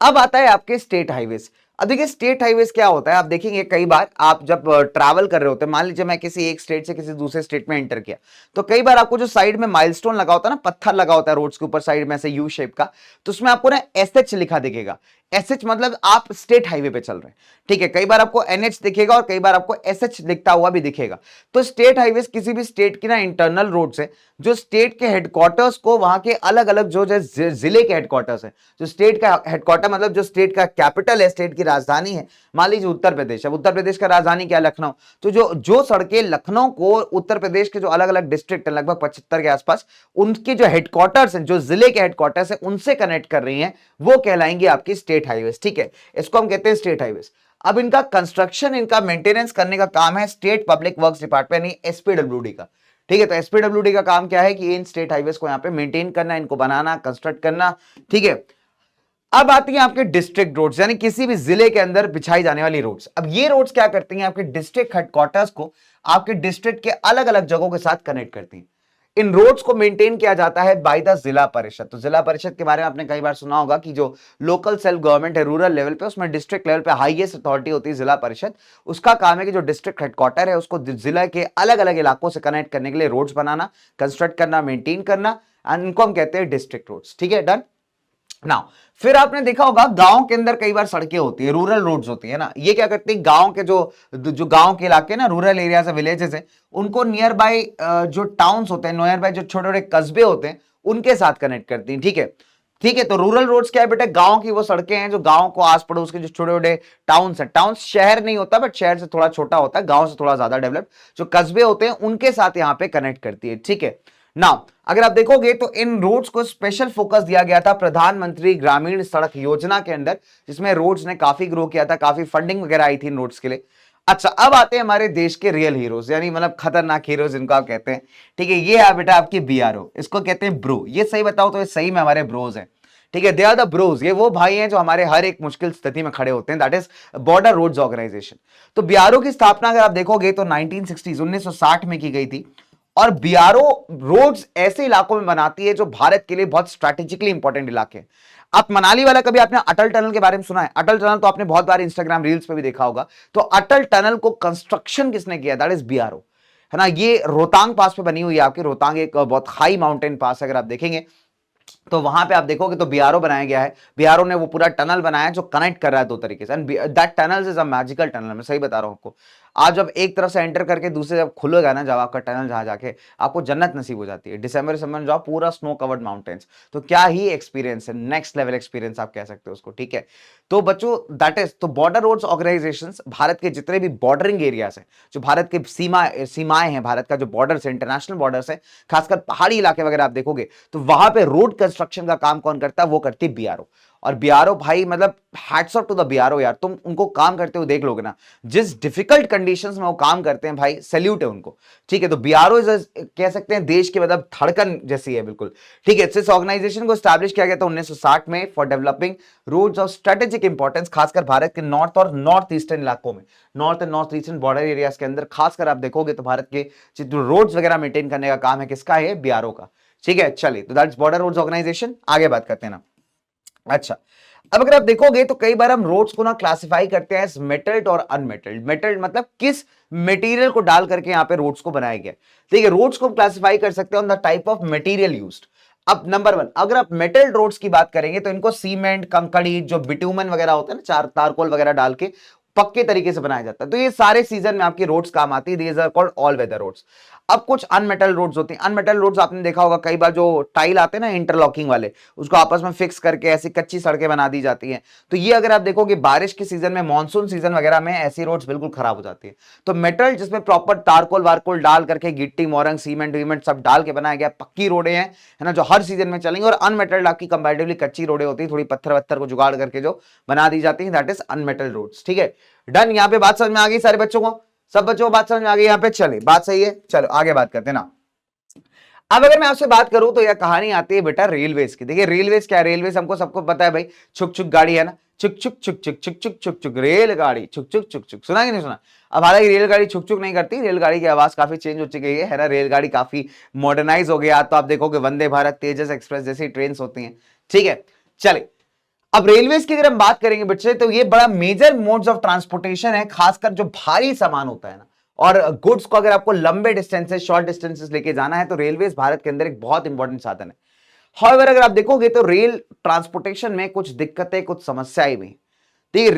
अब आता है आपके स्टेट हाईवेज। अब देखिए, स्टेट हाईवेज क्या होता है, आप देखेंगे कई बार आप जब ट्रैवल कर रहे होते हैं, मान लीजिए मैं किसी एक स्टेट से किसी दूसरे स्टेट में एंटर किया, तो कई बार आपको जो साइड में माइलस्टोन लगा होता है ना, पत्थर लगा होता है रोड्स के ऊपर साइड में ऐसे यू शेप का, तो उसमें आपको ना SH लिखा दिखेगा। SH मतलब आप स्टेट हाईवे पे चल रहे हैं। ठीक है, कई बार आपको NH दिखेगा और कई बार आपको SH लिखता हुआ भी दिखेगा। तो स्टेट हाईवेज किसी भी स्टेट की ना इंटरनल रोड से, जो स्टेट के हेडक्वार्टर्स को, वहां के अलग अलग जो जिले के हेडक्वार्टर्स है, जो स्टेट का हेडक्वार्टर मतलब जो स्टेट का कैपिटल है, स्टेट की राजधानी है, मान लीजिए उत्तर प्रदेश है, उत्तर प्रदेश का राजधानी क्या है? लखनऊ। तो जो सड़कें लखनऊ को उत्तर प्रदेश के जो अलग अलग डिस्ट्रिक्ट है, लगभग 75 के आसपास, उनके जो हेडक्वार्टर्स हैं, जो जिले के हेडक्वार्टर्स हैं, उनसे कनेक्ट कर रही हैं, वो कहलाएंगी आपकी स्टेट हाईवेज। ठीक है, इसको हम कहते हैं स्टेट हाईवेज। अब इनका कंस्ट्रक्शन, इनका मेंटेनेंस करने का काम है स्टेट पब्लिक वर्क्स डिपार्टमेंट यानी SPWD का। ठीक है, तो SPWD का काम क्या है कि इन स्टेट हाईवेज को यहाँ पे मेंटेन करना, इनको बनाना, कंस्ट्रक्ट करना। ठीक है, अब आती है आपके डिस्ट्रिक्ट रोड्स, यानी किसी भी जिले के अंदर बिछाई जाने वाली रोड्स। अब ये रोड्स क्या करती हैं? आपके डिस्ट्रिक्ट हेडक्वार्टर्स को आपके डिस्ट्रिक्ट के अलग अलग जगहों के साथ कनेक्ट करती हैं। इन रोड्स को मेंटेन किया जाता है बाय द जिला परिषद। तो जिला परिषद के बारे में आपने कई बार सुना होगा कि जो लोकल सेल्फ गवर्नमेंट है रूरल लेवल पे, उसमें डिस्ट्रिक्ट लेवल पे हाईएस्ट अथॉरिटी होती है जिला परिषद। उसका काम है कि जो डिस्ट्रिक्ट हेडक्वार्टर है उसको जिला के अलग अलग इलाकों से कनेक्ट करने के लिए रोड्स बनाना, कंस्ट्रक्ट करना, मेंटेन करना, एंड इनको हम कहते हैं डिस्ट्रिक्ट रोड्स। ठीक है, डन। नाउ फिर आपने देखा होगा गांव के अंदर कई बार सड़कें होती है, रूरल रोड्स होती है ना, ये क्या करती है? गांव के जो गांव के इलाके ना, रूरल एरियाज विलेजेस है, उनको नियर बाय जो टाउन्स होते हैं, नियर बाय जो छोटे छोटे कस्बे होते हैं, उनके साथ कनेक्ट करती है। ठीक है, ठीक है, तो रूरल रोड्स क्या है बेटा? गांव की वो सड़कें हैं जो गांव को आस पड़ोस के जो छोटे छोटे टाउन्स हैं, टाउन्स शहर नहीं होता बट शहर से थोड़ा छोटा होता है, गांव से थोड़ा ज्यादा डेवलप, जो कस्बे होते हैं उनके साथ यहां पे कनेक्ट करती है। ठीक है, नाउ अगर आप देखोगे तो इन रोड्स को स्पेशल फोकस दिया गया था प्रधानमंत्री ग्रामीण सड़क योजना के अंदर, जिसमें रोड्स ने काफी ग्रो किया था, काफी फंडिंग वगैरह आई थी इन रोड्स के लिए। अच्छा, अब आते हैं हमारे देश के रियल हीरोज, यानी मतलब खतरनाक हीरोज जिनको आप कहते हैं। ठीक है, ये है बेटा आपकी BRO, इसको कहते हैं ब्रो। ये सही बताओ तो ये सही में हमारे ब्रोज हैं। ठीक है, दे आर द ब्रोज। ये वो भाई हैं जो हमारे हर एक मुश्किल स्थिति में खड़े होते हैं, that is border roads organisation. तो BRO की स्थापना अगर आप देखोगे तो 1960 1960 में की गई थी। और BRO रोड्स ऐसे इलाकों में बनाती है जो भारत के लिए बहुत स्ट्रैटेजिकली इंपॉर्टेंट इलाके हैं। आप मनाली वाला, कभी आपने अटल टनल के बारे में सुना है? अटल टनल तो आपने बहुत बार इंस्टाग्राम रील्स पे भी देखा होगा। तो अटल टनल को कंस्ट्रक्शन किसने किया? दैट इज BRO, है ना। ये रोहतांग पास पे बनी हुई है आपकी। रोहतांग एक बहुत हाई माउंटेन पास है, अगर आप देखेंगे तो वहां पे आप देखोगे तो बीआरओ बनाया गया है, बीआरओ ने वो पूरा टनल बनाया है जो कनेक्ट कर रहा है दो तरीके से, and that tunnel is a magical tunnel, मैं सही बता रहा हूं आपको। आज जब एक तरफ से एंटर करके दूसरे जब खुलेगा ना, जब आपका टनल जहां जाके आपको जन्नत नसीब हो जाती है। दिसंबर में जाओ, पूरा स्नो कवर्ड माउंटेन्स, तो क्या ही एक्सपीरियंस है, नेक्स्ट लेवल एक्सपीरियंस आप कह सकते हो उसको, ठीक है। तो बच्चों दैट इज, तो बॉर्डर रोड्स ऑर्गेनाइजेशंस भारत के जितने भी बॉर्डरिंग एरियाज हैं, जो भारत के सीमाएं हैं, भारत का जो बॉर्डर्स है, इंटरनेशनल बॉर्डर्स है, खासकर पहाड़ी इलाके वगैरह आप देखोगे तो वहां पे रोड कंस्ट्रक्शन का काम कौन करता है, वो करती है बीआरओ। और बीआरओ भाई मतलब hats off to the BRO यार, तुम उनको काम करते हुए देख लोगे ना, जिस डिफिकल्ट कंडीशंस में वो काम करते हैं भाई, सैल्यूट है उनको, ठीक है। तो बीआरओ कह सकते हैं देश की मतलब धड़कन जैसी है बिल्कुल, ठीक है। इस ऑर्गेनाइजेशन को स्टैब्लिश किया गया था 1960 में for developing roads of strategic importance, खासकर भारत के नॉर्थ और नॉर्थ ईस्टर्न इलाकों में, north and north eastern border areas के अंदर खासकर आप देखोगे तो भारत के जो रोड्स वगैरह मेंटेन करने का काम है किसका है, बीआरओ का, ठीक है। चलिए, तो दैट्स बॉर्डर रोड्स ऑर्गेनाइजेशन, आगे बात करते हैं ना। अच्छा, अब अगर आप देखोगे तो कई बार हम रोड्स को ना क्लासिफाई करते हैं मेटल्ड और अनमेटल्ड। मेटल्ड मतलब किस मटेरियल को डाल करके यहां पे रोड्स को बनाया गया, ठीक है। रोड्स को क्लासिफाई कर सकते हैं on the type of material used. अब नंबर वन, अगर आप मेटल रोड्स की बात करेंगे तो इनको सीमेंट, कंकड़ी, जो बिटूमन वगैरह होता है ना, चार तारकोल वगैरह डाल के पक्के तरीके से बनाया जाता है, तो ये सारे सीजन में आपकी रोड्स काम आती है, these are called all weather roads. अब कुछ अनमेटल रोड्स होती हैं, अनमेटल रोड्स आपने देखा होगा कई बार, जो टाइल आते हैं ना इंटरलॉकिंग वाले, उसको आपस में फिक्स करके ऐसी कच्ची सड़कें बना दी जाती हैं। तो ये अगर आप देखोगे बारिश के सीजन में, मानसून सीजन वगैरह में ऐसी रोड्स बिल्कुल खराब हो जाती है। तो मेटल जिसमें प्रॉपर तारकोल वारकोल डाल करके, गिट्टी मोरंग सीमेंट वीमेंट सब डाल के बनाया गया, पक्की रोडें हैं, है ना, जो हर सीजन में चलेंगी। और अनमेटल्ड आपकी कंपैरेटिवली कच्ची रोडें होती है, थोड़ी पत्थर वत्थर को जुगाड़ करके जो बना दी जाती है, दैट इज अनमेटल रोड्स, ठीक है। डन, यहां पे बात समझ में आ गई सारे बच्चों को, सब बच्चों को बात समझ में आ गई यहाँ पे, चले बात सही है, चलो आगे बात करते हैं ना। अब अगर मैं आपसे बात करूं तो यह कहानी आती है बेटा रेलवेज की। देखिए रेलवेज क्या है, रेलवेज हमको सबको पता है भाई, छुक छुक गाड़ी है ना, छुक छुक छुक छुक छुक छुक छुक छुक रेलगाड़ी, छुक छुक छुक छुक, सुना कि नहीं सुना। अब हालांकि रेलगाड़ी छुक छुक नहीं करती, रेलगाड़ी की आवाज काफी चेंज हो चुकी है ना, रेलगाड़ी काफी मॉडर्नाइज हो गया, तो आप देखोगे वंदे भारत, तेजस एक्सप्रेस जैसी ट्रेन होती हैं, ठीक है। चले, अब रेलवेज की अगर हम बात करेंगे बच्चे, तो ये बड़ा मेजर मोड्स ऑफ ट्रांसपोर्टेशन है, खासकर जो भारी सामान होता है ना, और गुड्स को अगर आपको लंबे डिस्टेंसेस, शॉर्ट डिस्टेंसेस लेके जाना है, तो रेलवेज भारत के अंदर एक बहुत इंपॉर्टेंट साधन है। हाउएवर अगर आप देखोगे तो रेल ट्रांसपोर्टेशन में कुछ दिक्कतें, कुछ समस्याएं भी। देखिए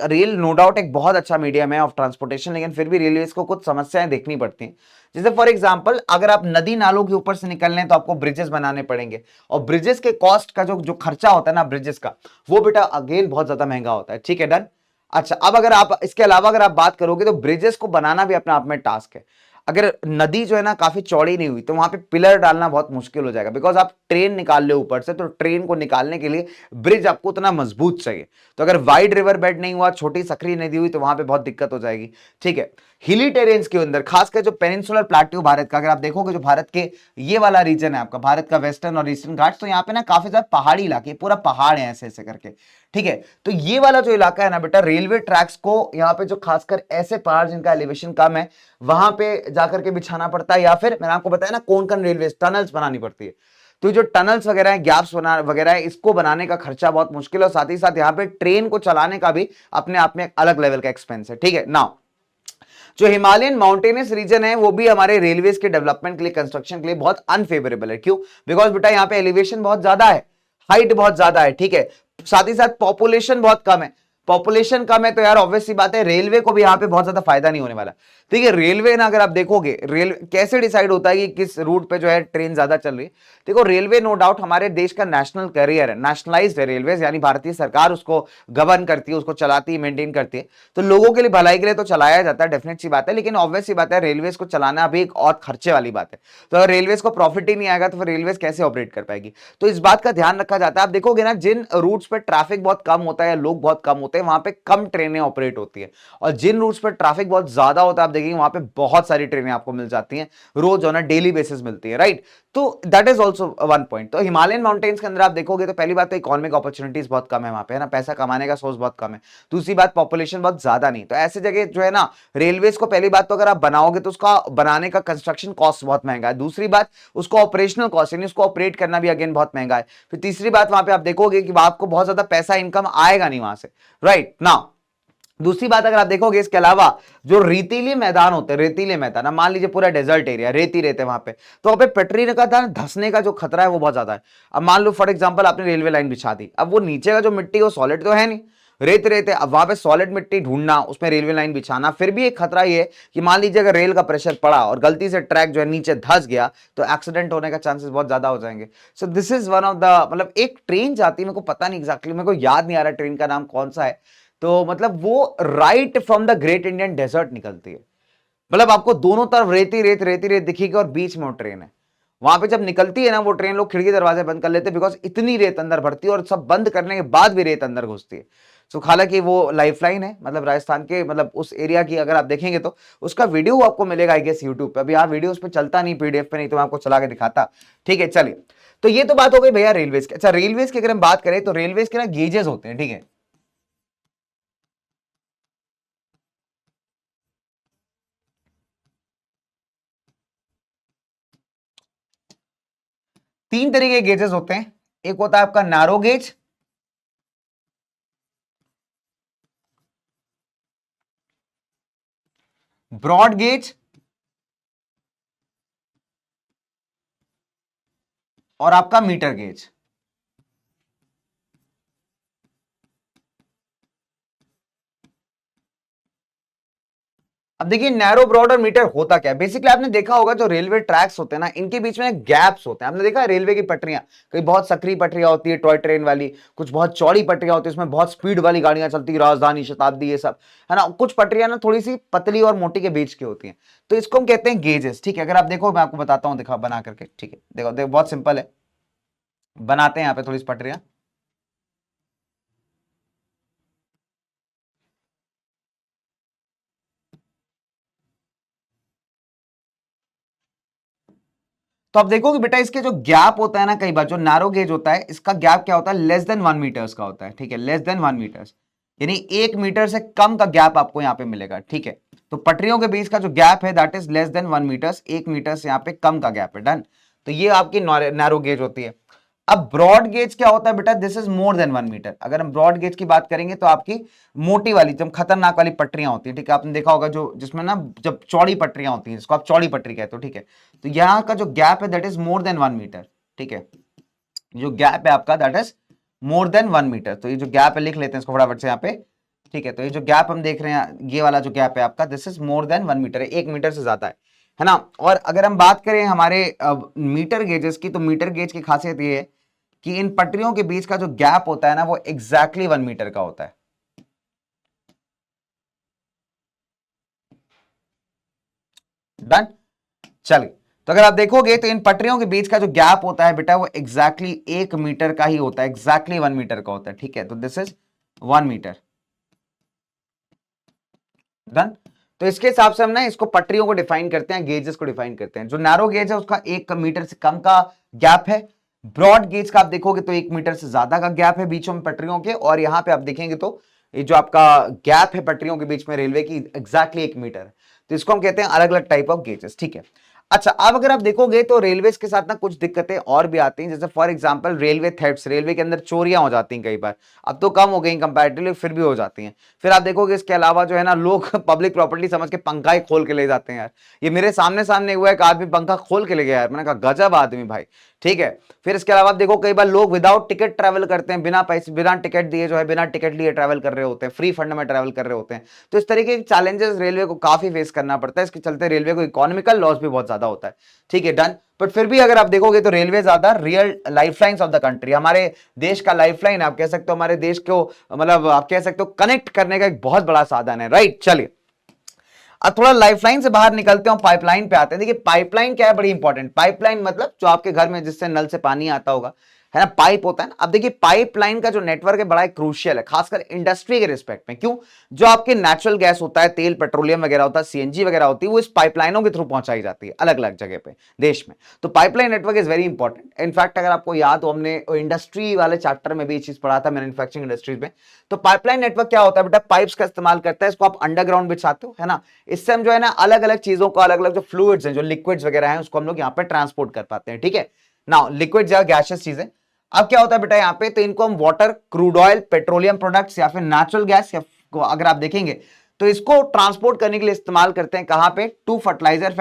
रेल नो डाउट एक बहुत अच्छा मीडियम है ऑफ ट्रांसपोर्टेशन, लेकिन फिर भी रेलवेज को कुछ समस्याएं देखनी पड़ती हैं। जैसे फॉर एग्जांपल, अगर आप नदी नालों के ऊपर से निकलने तो आपको ब्रिजेस बनाने पड़ेंगे, और ब्रिजेस के कॉस्ट का जो जो खर्चा होता है ना ब्रिजेस का, वो बेटा अगेन बहुत ज्यादा महंगा होता है, ठीक है। डन। अच्छा, अब अगर आप इसके अलावा अगर आप बात करोगे तो ब्रिजेस को बनाना भी अपने आप में टास्क है। अगर नदी जो है ना काफी चौड़ी नहीं हुई तो वहां पे पिलर डालना बहुत मुश्किल हो जाएगा, बिकॉज आप ट्रेन निकाल ले ऊपर से, तो ट्रेन को निकालने के लिए ब्रिज आपको उतना मजबूत चाहिए। तो अगर वाइड रिवर बेड नहीं हुआ, छोटी सकरी नदी हुई, तो वहां पे बहुत दिक्कत हो जाएगी, ठीक है। हिली टेरेन्स के अंदर, खासकर जो पेनिनसुलर प्लेट्यू भारत का, अगर आप देखोगे जो भारत के ये वाला रीजन है आपका, भारत का वेस्टर्न और ईस्टर्न घाट्स, तो यहाँ पे ना काफी ज्यादा पहाड़ी इलाके, पूरा पहाड़ है ऐसे ऐसे करके, ठीक है। तो ये वाला जो इलाका है ना बेटा, रेलवे ट्रैक्स को यहाँ पे जो खासकर ऐसे पहाड़ जिनका एलिवेशन कम है, वहां पे जाकर के बिछाना पड़ता है, या फिर मैंने आपको बताया ना कोंकण रेलवे टनल्स बनानी पड़ती है। तो जो टनल्स वगैरह है, गैप्स बना वगैरह है, इसको बनाने का खर्चा बहुत मुश्किल है, और साथ ही साथ यहाँ पे ट्रेन को चलाने का भी अपने आप में एक अलग लेवल का एक्सपेंस है, ठीक है। नाउ जो हिमालयन माउंटेनियस रीजन है, वो भी हमारे रेलवेज के डेवलपमेंट के लिए, कंस्ट्रक्शन के लिए बहुत अनफेवरेबल है। क्यों? बिकॉज बेटा यहाँ पे एलिवेशन बहुत ज्यादा है, हाइट बहुत ज्यादा है, ठीक है। साथ ही साथ पॉपुलेशन बहुत कम है, पॉपुलेशन कम है, तो यार ऑब्वियस सी बात है रेलवे को भी यहाँ पे बहुत ज्यादा फायदा नहीं होने वाला। ठीक है, रेलवे ना अगर आप देखोगे, रेलवे कैसे डिसाइड होता है कि किस रूट पे जो है ट्रेन ज्यादा चल रही है। देखो रेलवे नो डाउट हमारे देश का नेशनल कैरियर है, नेशनलाइज्ड है रेलवे, यानी भारतीय सरकार उसको गवर्न करती है, उसको चलाती है, मेंटेन करती है, तो लोगों के लिए भलाई के लिए तो चलाया जाता है, डेफिनेट सी बात है। लेकिन ऑब्वियस सी बात है रेलवे को चलाना भी एक और खर्चे वाली बात है। तो अगर रेलवे को प्रॉफिट ही नहीं आएगा तो फिर रेलवे कैसे ऑपरेट कर पाएगी? तो इस बात का ध्यान रखा जाता है। आप देखोगे ना, जिन रूट्स पे ट्रैफिक बहुत कम होता है या लोग बहुत कम होते हैं, वहां पे कम ट्रेनें ऑपरेट होती है, और जिन रूट्स पर ट्रैफिक बहुत ज्यादा होता है, आप देखेंगे वहां पे बहुत सारी ट्रेनें आपको मिल जाती हैं, रोज ऑन अ डेली बेसिस मिलती है, राइट। तो that is also one point. तो हिमालयन माउंटेन्स के अंदर आप देखोगे तो पहली बात तो इकोनॉमिक अपॉर्चुनिटीज बहुत कम है वहां पे, है ना, पैसा कमाने का सोर्स बहुत कम है। दूसरी बात पॉपुलेशन बहुत ज्यादा नहीं, तो ऐसे जगह जो है ना रेलवेज को, पहली बात तो अगर आप बनाओगे तो उसका बनाने का कंस्ट्रक्शन कॉस्ट बहुत महंगा है। दूसरी बात उसको ऑपरेशनल कॉस्ट, यानी उसको ऑपरेट करना भी अगेन बहुत महंगा है। फिर तीसरी बात वहां पे आप देखोगे कि आपको बहुत ज्यादा पैसा इनकम आएगा नहीं वहां से, राइट। नाउ दूसरी बात अगर आप देखोगे इसके अलावा जो रेतीले मैदान होते हैं, रेतीले मैदान, अब मान लीजिए पूरा डेजर्ट एरिया रेती रहते हैं वहां पे, तो वहां पे पटरी का था धंसने का जो खतरा है वो बहुत ज्यादा है। अब मान लो फॉर एग्जांपल आपने रेलवे लाइन बिछा दी, अब वो नीचे का जो मिट्टी है वो सॉलिड तो है नहीं, रेत रहते, अब वहां पे सॉलिड मिट्टी ढूंढना, उसमें रेलवे लाइन बिछाना, फिर भी एक खतरा ये है कि मान लीजिए अगर रेल का प्रेशर पड़ा और गलती से ट्रैक जो है नीचे धस गया तो एक्सीडेंट होने का चांसेस बहुत ज्यादा हो जाएंगे। So this is one of the, मतलब एक ट्रेन जाती है, मेरे को पता नहीं एग्जैक्टली, मेरे को याद नहीं आ रहा ट्रेन का नाम कौन सा है, तो मतलब वो right from the great Indian desert निकलती है, मतलब आपको दोनों तरफ रेती रेत रेती रेत दिखेगी और बीच में वो ट्रेन है। वहां पे जब निकलती है ना वो ट्रेन, लोग खिड़की दरवाजे बंद कर लेते हैं बिकॉज इतनी रेत अंदर भरती है और सब बंद करने के बाद भी रेत अंदर घुसती है। सो हालांकि वो लाइफलाइन है, मतलब राजस्थान के, मतलब उस एरिया की अगर आप देखेंगे तो उसका वीडियो आपको मिलेगा आई गेस यूट्यूब पे, अभी यहाँ वीडियो उस पर चलता नहीं पीडीएफ पे, नहीं तो मैं आपको चला के दिखाता। ठीक है चलिए, तो ये तो बात हो गई भैया रेलवेज की। अच्छा रेलवेज की अगर हम बात करें तो रेलवेज के ना गेजेस होते हैं, ठीक है। तीन तरीके के गेजेस होते हैं, एक होता है आपका नैरो गेज, ब्रॉड गेज और आपका मीटर गेज। अब देखिए नैरो ब्रॉड और मीटर होता क्या है, बेसिकली आपने देखा होगा जो रेलवे ट्रैक्स होते हैं ना इनके बीच में गैप्स होते हैं, आपने देखा है रेलवे की पटरियां, कई बहुत सकरी पटरियां होती है टॉय ट्रेन वाली, कुछ बहुत चौड़ी पटरियां होती है, उसमें बहुत स्पीड वाली गाड़ियां चलती है, राजधानी शताब्दी ये सब है ना, कुछ पटरियां ना थोड़ी सी पतली और मोटी के बीच की होती हैं, तो इसको हम कहते हैं गेजेस। ठीक है, अगर आप देखो मैं आपको बताता हूँ, दिखा बना करके, ठीक है देखो देखो बहुत सिंपल है, बनाते हैं यहाँ पे थोड़ी सी पटरियां। तो आप देखोगे बेटा इसके जो गैप होता है ना, कई बार जो नैरो गेज होता है इसका गैप क्या होता है, लेस देन 1 मीटर्स का होता है, ठीक है, लेस देन 1 मीटर्स, यानी 1 मीटर से कम का गैप आपको यहाँ पे मिलेगा। ठीक है, तो पटरियों के बीच का जो गैप है that is less than 1 metres, 1 metre से यहाँ पे कम का गैप है, डन। तो ये आपकी नैरो गेज होती है। अब ब्रॉड गेज क्या होता है बेटा, this is more than 1 metre. अगर हम ब्रॉड गेज की बात करेंगे तो आपकी मोटी वाली जब खतरनाक वाली पटरियां होती है, ठीक है, आपने देखा होगा जो जिसमें ना जब चौड़ी पटरियां होती हैं जिसको आप चौड़ी पटरी कहते हो, ठीक है, तो यहाँ का जो गैप है that is more than 1 metre. ठीक है, जो गैप है आपका that is more than 1 metre, तो ये जो गैप है लिख लेते हैं इसको फटाफट से यहाँ पे। ठीक है, तो ये जो गैप हम देख रहे हैं ये वाला जो गैप है आपका this is more than 1 metre, 1 metre से ज्यादा है ना। और अगर हम बात करें हमारे मीटर गेजेस की, तो मीटर गेज की खासियत ये है कि इन पटरियों के बीच का जो गैप होता है ना वो एग्जैक्टली 1 मीटर का होता है। डन, चलिए, तो अगर आप देखोगे तो इन पटरियों के बीच का जो गैप होता है बेटा वो एग्जैक्टली 1 मीटर का ही होता है, एग्जैक्टली 1 मीटर का होता है। ठीक है, तो दिस इज 1 मीटर, डन। तो इसके हिसाब से हम ना इसको पटरियों को डिफाइन करते हैं, गेजेस को डिफाइन करते हैं। जो नैरो गेज है उसका 1 मीटर से कम का गैप है, ब्रॉड गेज का आप देखोगे तो 1 मीटर से ज्यादा का गैप है बीचों में पटरियों के, और यहां पे आप देखेंगे तो ये जो आपका गैप है पटरियों के बीच में रेलवे की एग्जैक्टली 1 मीटर है। तो इसको हम कहते हैं अलग अलग टाइप ऑफ गेजेस। ठीक है, अच्छा अब अगर आप देखोगे तो रेलवे के साथ ना कुछ दिक्कतें और भी आती हैं, जैसे for example railway thefts, railway के अंदर चोरियां हो जाती हैं कई बार, अब तो कम हो गई कंपैरेटिवली फिर भी हो जाती हैं। फिर आप देखोगे इसके अलावा जो है ना लोग पब्लिक प्रॉपर्टी समझ के पंखा ही खोल के ले जाते हैं यार, ये मेरे सामने सामने हुआ एक आदमी पंखा खोल के ले गया यार, मैंने कहा गजब आदमी भाई। ठीक है, फिर इसके अलावा आप देखो कई बार लोग विदाउट टिकट ट्रैवल करते हैं, बिना पैसे बिना टिकट दिए जो है बिना टिकट लिए ट्रैवल कर रहे होते हैं, फ्री फंड में ट्रैवल कर रहे होते हैं। तो इस तरीके के चैलेंजेस रेलवे को काफी फेस करना पड़ता है, इसके चलते रेलवे को इकोनॉमिकल लॉस भी बहुत ज्यादा होता है। ठीक है, डन। बट फिर भी अगर आप देखोगे तो रेलवे ज्यादा real lifelines of the country, हमारे देश का लाइफलाइन आप कह सकते हो, हमारे देश को मतलब आप कह सकते हो कनेक्ट करने का एक बहुत बड़ा साधन है, राइट। चलिए अब थोड़ा लाइफलाइन से बाहर निकलते हैं, पाइपलाइन पे आते हैं। देखिए पाइपलाइन क्या है, बड़ी इंपॉर्टेंट। पाइपलाइन मतलब जो आपके घर में जिससे नल से पानी आता होगा, है ना, पाइप होता है ना। अब देखिए पाइपलाइन का जो नेटवर्क है बड़ा क्रूशियल है, खासकर इंडस्ट्री के रिस्पेक्ट में। क्यों? जो आपके नेचुरल गैस होता है, तेल पेट्रोलियम वगैरह होता है, सीएनजी वगैरह होती है, वो इस पाइपलाइनों के थ्रू पहुंचाई जाती है अलग अलग जगह पे देश में। तो pipeline network is very important. In fact अगर आपको याद हो हमने इंडस्ट्री वाले चैप्टर में भी ये चीज पढ़ा था, मैन्युफैक्चरिंग इंडस्ट्रीज में। तो पाइपलाइन नेटवर्क क्या होता है बेटा, पाइप्स का इस्तेमाल करता है, इसको आप अंडरग्राउंड बिछाते हो, है ना। इससे हम जो है ना अलग अलग चीजों को, अलग अलग जो फ्लूइड्स हैं, जो लिक्विड्स वगैरह हैं, उसको हम लोग यहाँ पे ट्रांसपोर्ट कर पाते हैं। ठीक है ना, लिक्विड या गैसियस चीजें। अब क्या होता है बेटा यहाँ पे, तो इनको हम water, crude oil, petroleum products या फिर नेचुरल गैस या को अगर आप देखेंगे तो इसको ट्रांसपोर्ट करने के लिए इस्तेमाल करते हैं कहां पे, टू फर्टिलाइजर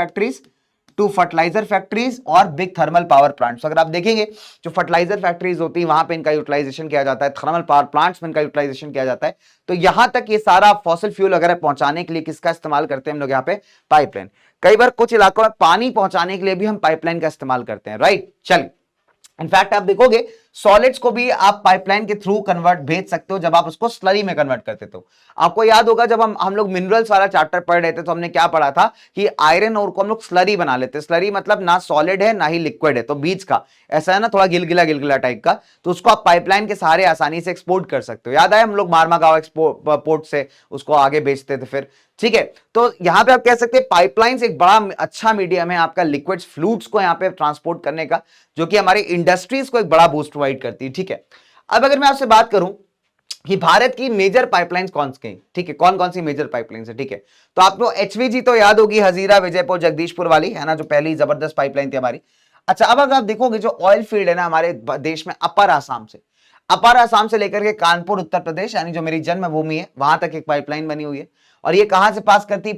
फैक्ट्रीज और बिग थर्मल पावर प्लांट्स। अगर आप देखेंगे जो फर्टिलाइजर फैक्ट्रीज होती है वहां पे इनका यूटिलाइजेशन किया जाता है, थर्मल पावर प्लांट्स में इनका यूटिलाइजेशन किया जाता है। तो यहां तक ये सारा फॉसिल फ्यूल वगैरह पहुंचाने के लिए किसका इस्तेमाल करते हैं हम लोग यहाँ पे, पाइपलाइन। कई बार कुछ इलाकों में पानी पहुंचाने के लिए भी हम पाइपलाइन का इस्तेमाल करते हैं, राइट। चलिए, इनफैक्ट आप देखोगे सॉलिड्स को भी आप पाइपलाइन के थ्रू कन्वर्ट भेज सकते हो जब आप उसको स्लरी में कन्वर्ट करते हो। आपको याद होगा जब हम लोग मिनरल्स वाला चैप्टर पढ़ रहे थे तो हमने क्या पढ़ा था कि आयरन और को हम लोग स्लरी बना लेते। स्लरी मतलब ना सॉलिड है ना ही लिक्विड है, तो बीच का ऐसा है ना, थोड़ा गिलगिला गिलगिला टाइप का, तो उसको आप पाइपलाइन के सहारे आसानी से एक्सपोर्ट कर सकते हो। याद है हम लोग मारमागांव एक्सपोर्ट पोर्ट से उसको आगे बेचते थे फिर, ठीक है। तो यहां पे आप कह सकते हैं पाइपलाइंस एक बड़ा अच्छा मीडियम है आपका लिक्विड्स फ्लूइड्स को यहां पे ट्रांसपोर्ट करने का, जो कि हमारी इंडस्ट्रीज को एक बड़ा बूस्ट प्रोवाइड करती है, ठीक है। अब अगर मैं आपसे बात करूं कि भारत की मेजर पाइपलाइंस कौन सी, ठीक है, कौन कौन सी मेजर पाइपलाइंस है, ठीक है, तो आपको एचवीजी तो याद होगी, हजीरा विजयपुर जगदीशपुर वाली, है ना, जो पहली जबरदस्त पाइपलाइन थी हमारी। अच्छा, अब अगर आप देखोगे जो ऑयल फील्ड है ना हमारे देश में, अपर आसाम से लेकर के कानपुर उत्तर प्रदेश, यानी जो मेरी जन्मभूमि है, वहां तक एक पाइपलाइन बनी हुई है। और ये कहां से पास करती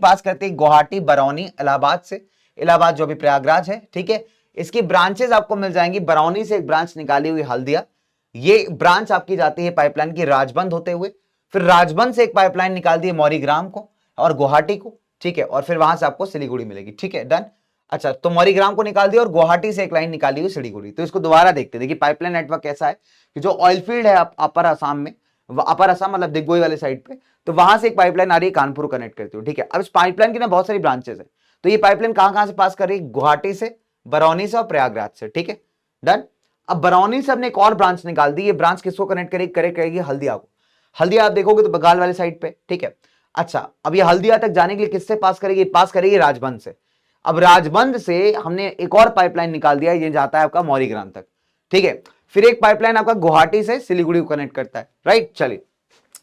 है गुवाहाटी, बरौनी, इलाहाबाद से, इलाहाबाद जो भी प्रयागराज है, ठीक है। इसकी ब्रांचेस आपको मिल जाएंगी, बरौनी से एक ब्रांच निकाली हुई हल्दिया, ये ब्रांच आपकी जाती है पाइपलाइन की राजबंद होते हुए, फिर राजबंद से एक पाइपलाइन निकाल दी है मौरीग्राम को और गुवाहाटी को, ठीक है, और फिर वहां से आपको सिलीगुड़ी मिलेगी, ठीक है, डन। अच्छा, तो मौरीग्राम को निकाल दिया और गुवाहाटी से एक लाइन निकाली हुई सिलीगुड़ी। तो इसको दोबारा देखते हैं, देखिए पाइपलाइन नेटवर्क कैसा है कि जो ऑयल फील्ड है अपर आसाम में, अपर आसाम मतलब दिग्गोई वाले साइड पे, तो वहां से एक पाइपलाइन आ रही है, कानपुर कनेक्ट करती है, ठीक है। अब इस पाइपलाइन की ना बहुत सारी ब्रांचेस है, तो ये पाइपलाइन कहां से पास कर रही है, गुवाहाटी से, बरौनी से और प्रयागराज से, ठीक है, डन। अब बरौनी से हमने एक और ब्रांच निकाल दी, ये ब्रांच किसको कनेक्ट करेगी हल्दिया को। हल्दिया आप देखोगे तो बंगाल वाले साइड पे, ठीक है। अच्छा, अब ये हल्दिया तक जाने के लिए किससे पास करेगी राजबंद से। अब राजबंद से हमने एक और पाइपलाइन निकाल दिया, ये जाता है आपका मौरीग्राम तक, ठीक है। फिर एक पाइपलाइन आपका गुवाहाटी से सिलीगुड़ी को कनेक्ट करता है, राइट। चलिए,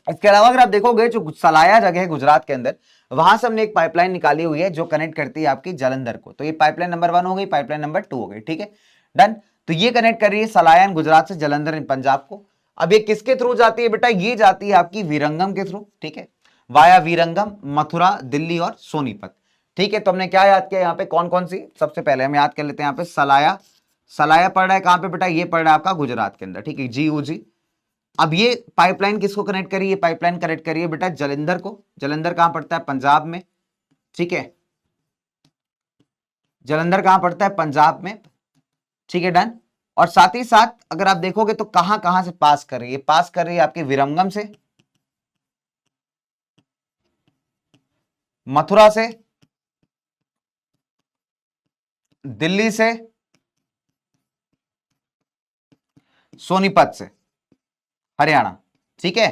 इसके अलावा अगर आप देखोगे जो सलाया जगह है गुजरात के अंदर, वहां से हमने एक पाइपलाइन निकाली हुई है जो कनेक्ट करती है आपकी जालंधर को। तो ये पाइपलाइन नंबर 1 हो गई, पाइपलाइन नंबर 2 हो गई, ठीक है, डन। तो ये कनेक्ट कर रही है सलायन गुजरात से जालंधर पंजाब को। अब ये किसके थ्रू जाती है बेटा, ये जाती है आपकी वीरंगम के थ्रू, ठीक है, वाया वीरंगम, मथुरा, दिल्ली और सोनीपत, ठीक है। तो हमने क्या याद किया यहाँ पे, कौन कौन सी, सबसे पहले हम याद कर लेते हैं यहाँ पे सलाया पड़ रहा है कहां पे बेटा, ये पड़ रहा है आपका गुजरात के अंदर, ठीक है, GUG। अब ये पाइपलाइन किसको कनेक्ट करी है, पाइपलाइन कनेक्ट करी है बेटा जालंधर को। जालंधर कहां पड़ता है, पंजाब में, ठीक है, जालंधर कहां पड़ता है, पंजाब में, ठीक है, डन। और साथ ही साथ अगर आप देखोगे तो कहां कहां से पास कर रही है, पास कर रही है आपके विरंगम से, मथुरा से, दिल्ली से, सोनीपत से, हरियाणा, ठीक है।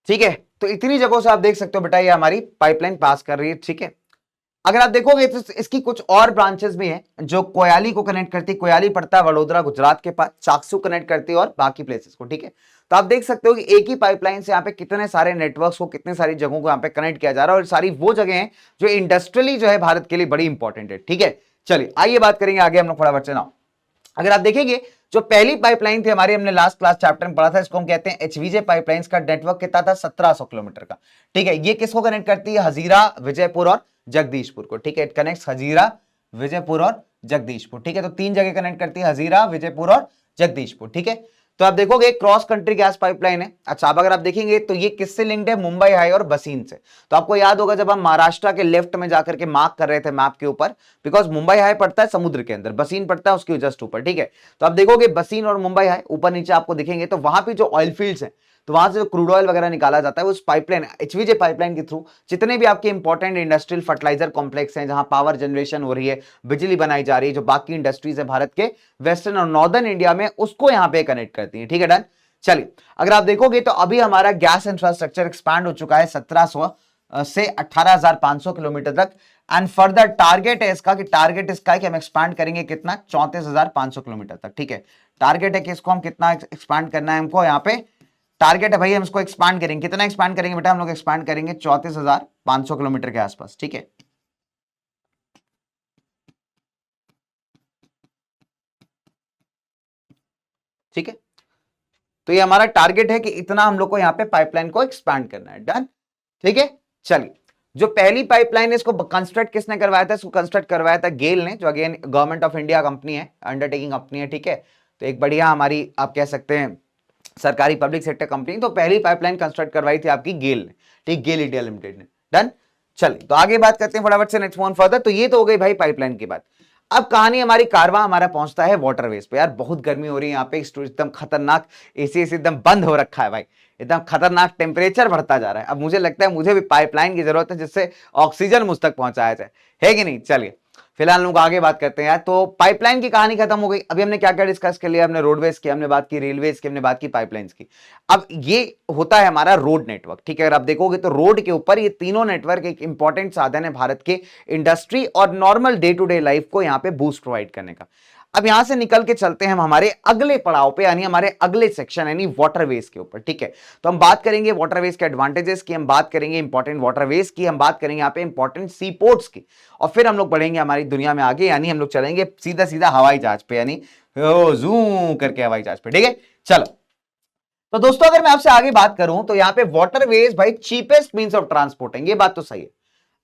ठीक है, तो इतनी जगहों से आप देख सकते हो बेटा ये हमारी पाइपलाइन पास कर रही है, ठीक है। अगर आप देखोगे तो इसकी कुछ और ब्रांचेस भी हैं जो कोयाली को कनेक्ट करती है। कोयाली पड़ता है वडोदरा गुजरात के पास, चाकसू कनेक्ट करती है और बाकी प्लेसेस को, ठीक है। तो आप देख सकते हो कि एक ही पाइपलाइन से यहाँ पे कितने सारे नेटवर्क्स को, कितने सारी जगहों को यहाँ पे कनेक्ट किया जा रहा है, और सारी वो जगह हैं जो इंडस्ट्रियली जो है भारत के लिए बड़ी इंपॉर्टेंट है, ठीक है। चलिए आइए बात करेंगे आगे हम लोग फटाफट से ना। अगर आप देखेंगे जो पहली पाइपलाइन थी हमारी, हमने लास्ट क्लास चैप्टर में पढ़ा था, इसको हम कहते हैं एचवीजे पाइपलाइंस का नेटवर्क कितना था, 1700 किलोमीटर का, ठीक है। ये किसको कनेक्ट करती है, हजीरा, विजयपुर और जगदीशपुर को, ठीक है। इट कनेक्ट्स हजीरा, विजयपुर और जगदीशपुर, ठीक है। तो 3 जगह कनेक्ट करती है, हजीरा, विजयपुर और जगदीशपुर, ठीक है। तो आप देखोगे क्रॉस कंट्री गैस पाइपलाइन है। अच्छा, अब अगर आप देखेंगे तो ये किससे लिंक्ड है, मुंबई हाई और बसीन से। तो आपको याद होगा जब हम महाराष्ट्र के लेफ्ट में जाकर के मार्क कर रहे थे मैप के ऊपर, बिकॉज मुंबई हाई पड़ता है समुद्र के अंदर, बसीन पड़ता है उसके जस्ट ऊपर, ठीक है। तो आप देखोगे बसीन और मुंबई हाई ऊपर नीचे आपको दिखेंगे, तो वहां पे जो ऑयल फील्ड्स हैं, तो वहां से जो क्रूड ऑयल वगैरह निकाला जाता है उस पाइपलाइन एचवीजे पाइपलाइन के थ्रू जितने भी आपके इंपॉर्टेंट इंडस्ट्रियल फर्टिलाइजर कॉम्प्लेक्स हैं, जहां पावर जनरेशन हो रही है, बिजली बनाई जा रही है, जो बाकी इंडस्ट्रीज है भारत के वेस्टर्न और नॉर्दर्न इंडिया में, उसको यहां पे कनेक्ट करती है, ठीक है, डन। चलिए, अगर आप देखोगे तो अभी हमारा गैस इंफ्रास्ट्रक्चर एक्सपैंड हो चुका है 1700 से 18,500 किलोमीटर तक, एंड फर्दर टारगेट है इसका कि हम एक्सपैंड करेंगे कितना, 34,500 किलोमीटर तक, ठीक है। टारगेट है कि इसको हम कितना एक्सपैंड करना है, हमको यहाँ पे टारगेट है भाई, हम इसको एक्सपैंड करेंगे, कितना एक्सपैंड करेंगे बेटा, हम लोग एक्सपैंड करेंगे 34,500 किलोमीटर के आसपास, ठीक है। ठीक है, तो ये हमारा टारगेट है कि इतना हम लोग को यहाँ पे पाइपलाइन को एक्सपैंड करना है। डन, ठीक है। चलिए, जो पहली पाइपलाइन है इसको कंस्ट्रक्ट किसने करवाया था? इसको कंस्ट्रक्ट करवाया था गेल ने, जो again government of India company है, अंडरटेकिंग कंपनी है, ठीक है। तो एक बढ़िया हमारी आप कह सकते हैं सरकारी पब्लिक सेक्टर कंपनी। तो पहली पाइपलाइन कंस्ट्रक्ट करवाई थी आपकी गेल ने, ठीक, गेल इंडिया लिमिटेड ने। डन, चलिए तो आगे बात करते हैं फटाफट से, नेक्स्ट वन फर्दर। तो ये तो हो गई भाई पाइपलाइन की बात। अब कहानी हमारी कारवां हमारा पहुंचता है वाटरवेज पे। यार बहुत गर्मी हो रही है यहाँ पे, एकदम खतरनाक, एसी एकदम बंद हो रखा है भाई, एकदम खतरनाक टेम्परेचर बढ़ता जा रहा है। अब मुझे लगता है मुझे भी पाइपलाइन की जरूरत है जिससे ऑक्सीजन मुझ तक पहुंचाया जाए, है कि नहीं? चलिए फिलहाल लोग आगे बात करते हैं यार। तो पाइपलाइन की कहानी खत्म हो गई। अभी हमने क्या क्या डिस्कस कर लिया? हमने रोडवेज की, हमने बात की रेलवेज की, हमने बात की पाइपलाइंस की। अब ये होता है हमारा रोड नेटवर्क, ठीक है। अगर आप देखोगे तो रोड के ऊपर ये तीनों नेटवर्क एक इंपॉर्टेंट साधन है भारत के इंडस्ट्री और normal day to day life को यहाँ पे बूस्ट प्रोवाइड करने का। अब यहां से निकल के चलते हैं हम हमारे अगले पड़ाव पे, यानी हमारे अगले सेक्शन यानी वाटरवेज के ऊपर, ठीक है। तो हम बात करेंगे वाटरवेज के एडवांटेजेस की, हम बात करेंगे इंपॉर्टेंट वाटरवेज की, हम बात करेंगे यहाँ पे इंपॉर्टेंट सी पोर्ट्स की, और फिर हम लोग बढ़ेंगे हमारी दुनिया में आगे, यानी हम लोग चलेंगे सीधा सीधा हवाई जहाज पे, यानी जूम करके हवाई जहाज पे, ठीक है। चलो तो दोस्तों अगर मैं आपसे आगे बात करूं तो यहां पे वाटरवेज भाई चीपेस्ट मींस ऑफ ट्रांसपोर्ट है, ये बात तो सही है।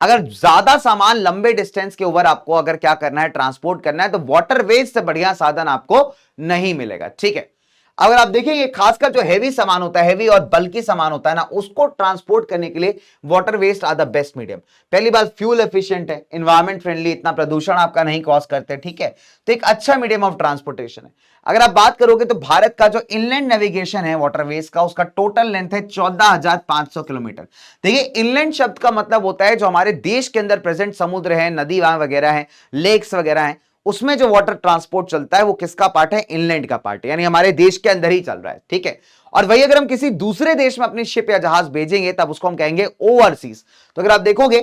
अगर ज्यादा सामान लंबे डिस्टेंस के ऊपर आपको अगर क्या करना है, ट्रांसपोर्ट करना है, तो वाटरवेज से बढ़िया साधन आपको नहीं मिलेगा, ठीक है। अगर आप देखेंगे खासकर जो हैवी सामान होता है, हैवी और बल्कि सामान होता है ना, उसको ट्रांसपोर्ट करने के लिए waterways are the best medium. पहली बात फ्यूल एफिशिएंट है, इन्वायरमेंट फ्रेंडली, इतना प्रदूषण आपका नहीं कॉज करते, ठीक है। तो एक अच्छा मीडियम ऑफ ट्रांसपोर्टेशन है। अगर आप बात करोगे तो भारत का जो इनलैंड नेविगेशन है वाटरवेज का, उसका टोटल लेंथ है 14,500 किलोमीटर। देखिए इनलैंड शब्द का मतलब होता है जो हमारे देश के अंदर प्रेजेंट समुद्र है, नदी वगैरह है, लेक्स वगैरह है, उसमें जो वाटर ट्रांसपोर्ट चलता है वो किसका पार्ट है? इनलैंड का पार्ट है, यानी हमारे देश के अंदर ही चल रहा है, ठीक है। और वही अगर हम किसी दूसरे देश में अपनी शिप या जहाज भेजेंगे तब उसको हम कहेंगे ओवरसीज। तो अगर आप देखोगे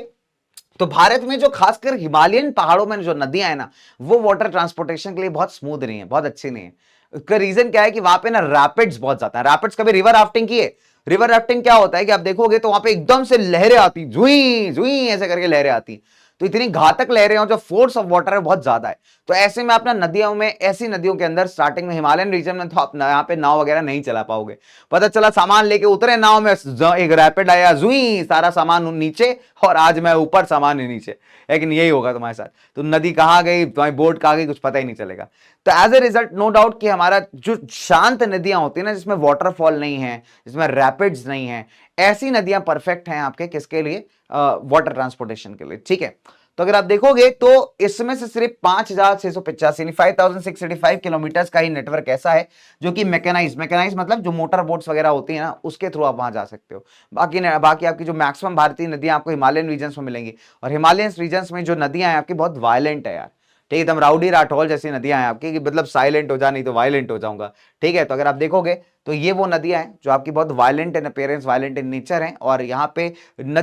तो भारत में जो खासकर हिमालयन पहाड़ों में जो नदियां हैं ना, वो वाटर ट्रांसपोर्टेशन के लिए बहुत स्मूथ नहीं है, बहुत अच्छी नहीं है। उसका रीजन क्या है कि वहां पे ना रैपिड्स बहुत ज्यादा है। रैपिड्स, कभी रिवर राफ्टिंग की है? रिवर राफ्टिंग क्या होता है कि आप देखोगे तो वहां पे एकदम से लहरें आती, जुई जुई ऐसे करके लहरें आती, तो इतनी घातक लहरें और जो फोर्स ऑफ वाटर है बहुत ज्यादा है। तो ऐसे में अपना नदियों में, ऐसी नदियों के अंदर स्टार्टिंग में हिमालयन रीजन में तो आप यहाँ पे नाव वगैरह नहीं चला पाओगे। पता चला सामान लेके उतरे नाव में, एक रैपिड आया, जुई सारा सामान नीचे, और आज मैं ऊपर सामान नीचे, लेकिन यही होगा तुम्हारे साथ। तो नदी कहाँ गई, तुम्हारी बोट कहाँ गई, कुछ पता ही नहीं चलेगा। तो as a result no doubt कि हमारा जो शांत नदियां होती है ना, जिसमें वाटरफॉल नहीं है, जिसमें रैपिड्स नहीं है, ऐसी नदियां परफेक्ट हैं आपके किसके लिए? वाटर ट्रांसपोर्टेशन के लिए, ठीक है। तो अगर आप देखोगे तो इसमें से सिर्फ 5,685 5,685 किलोमीटर का ही नेटवर्क ऐसा है जो कि मैकेनाइज मतलब जो मोटर बोट्स वगैरह होती है ना, उसके थ्रू आप वहां जा सकते हो। बाकी आपकी जो मैक्सिमम भारतीय नदियां आपको हिमालयन रीजन्स में मिलेंगी, और हिमालयन रीजन्स में जो नदियां हैं आपकी बहुत वायलेंट है यार, ठीक है, एकदम राउडी राठौल जैसी नदियां हैं आपकी, कि मतलब साइलेंट हो जा नहीं तो वायलेंट हो जाऊंगा, ठीक है। तो अगर आप देखोगे तो ये वो नदियां हैं जो आपकी बहुत violent in appearance, violent in nature हैं, और यहाँ पे इन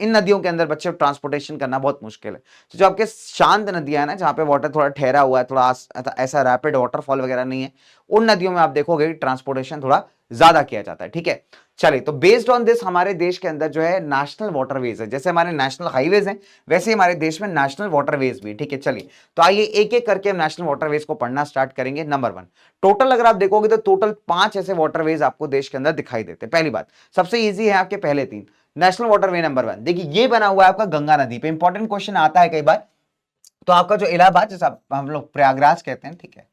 नदियों के अंदर बच्चे ट्रांसपोर्टेशन करना बहुत मुश्किल है। तो जो आपके शांत नदियां हैं ना, जहाँ पे वाटर थोड़ा ठहरा हुआ है, थोड़ा ऐसा रैपिड वाटरफॉल वगैरह नहीं है, उन नदियों में आप देखोगे ट्रांसपोर्टेशन थोड़ा ज्यादा किया जाता है, ठीक है। चलिए तो बेस्ड ऑन दिस हमारे देश के अंदर जो है नेशनल वाटरवेज है, जैसे हमारे नेशनल हाईवेज हैं वैसे हमारे देश में नेशनल वाटरवेज भी, ठीक है। चलिए तो आइए एक एक करके हम नेशनल वाटरवेज को पढ़ना स्टार्ट करेंगे। नंबर 1, टोटल अगर आप देखोगे तो टोटल 5 ऐसे वाटरवेज आपको देश के अंदर दिखाई देते हैं। पहली बात सबसे ईजी है आपके पहले 3। नेशनल वाटरवे नंबर 1 देखिए ये बना हुआ है आपका गंगा नदी पे। इंपॉर्टेंट क्वेश्चन आता है कई बार, तो आपका जो इलाहाबाद, जैसा हम लोग प्रयागराज कहते हैं, ठीक है।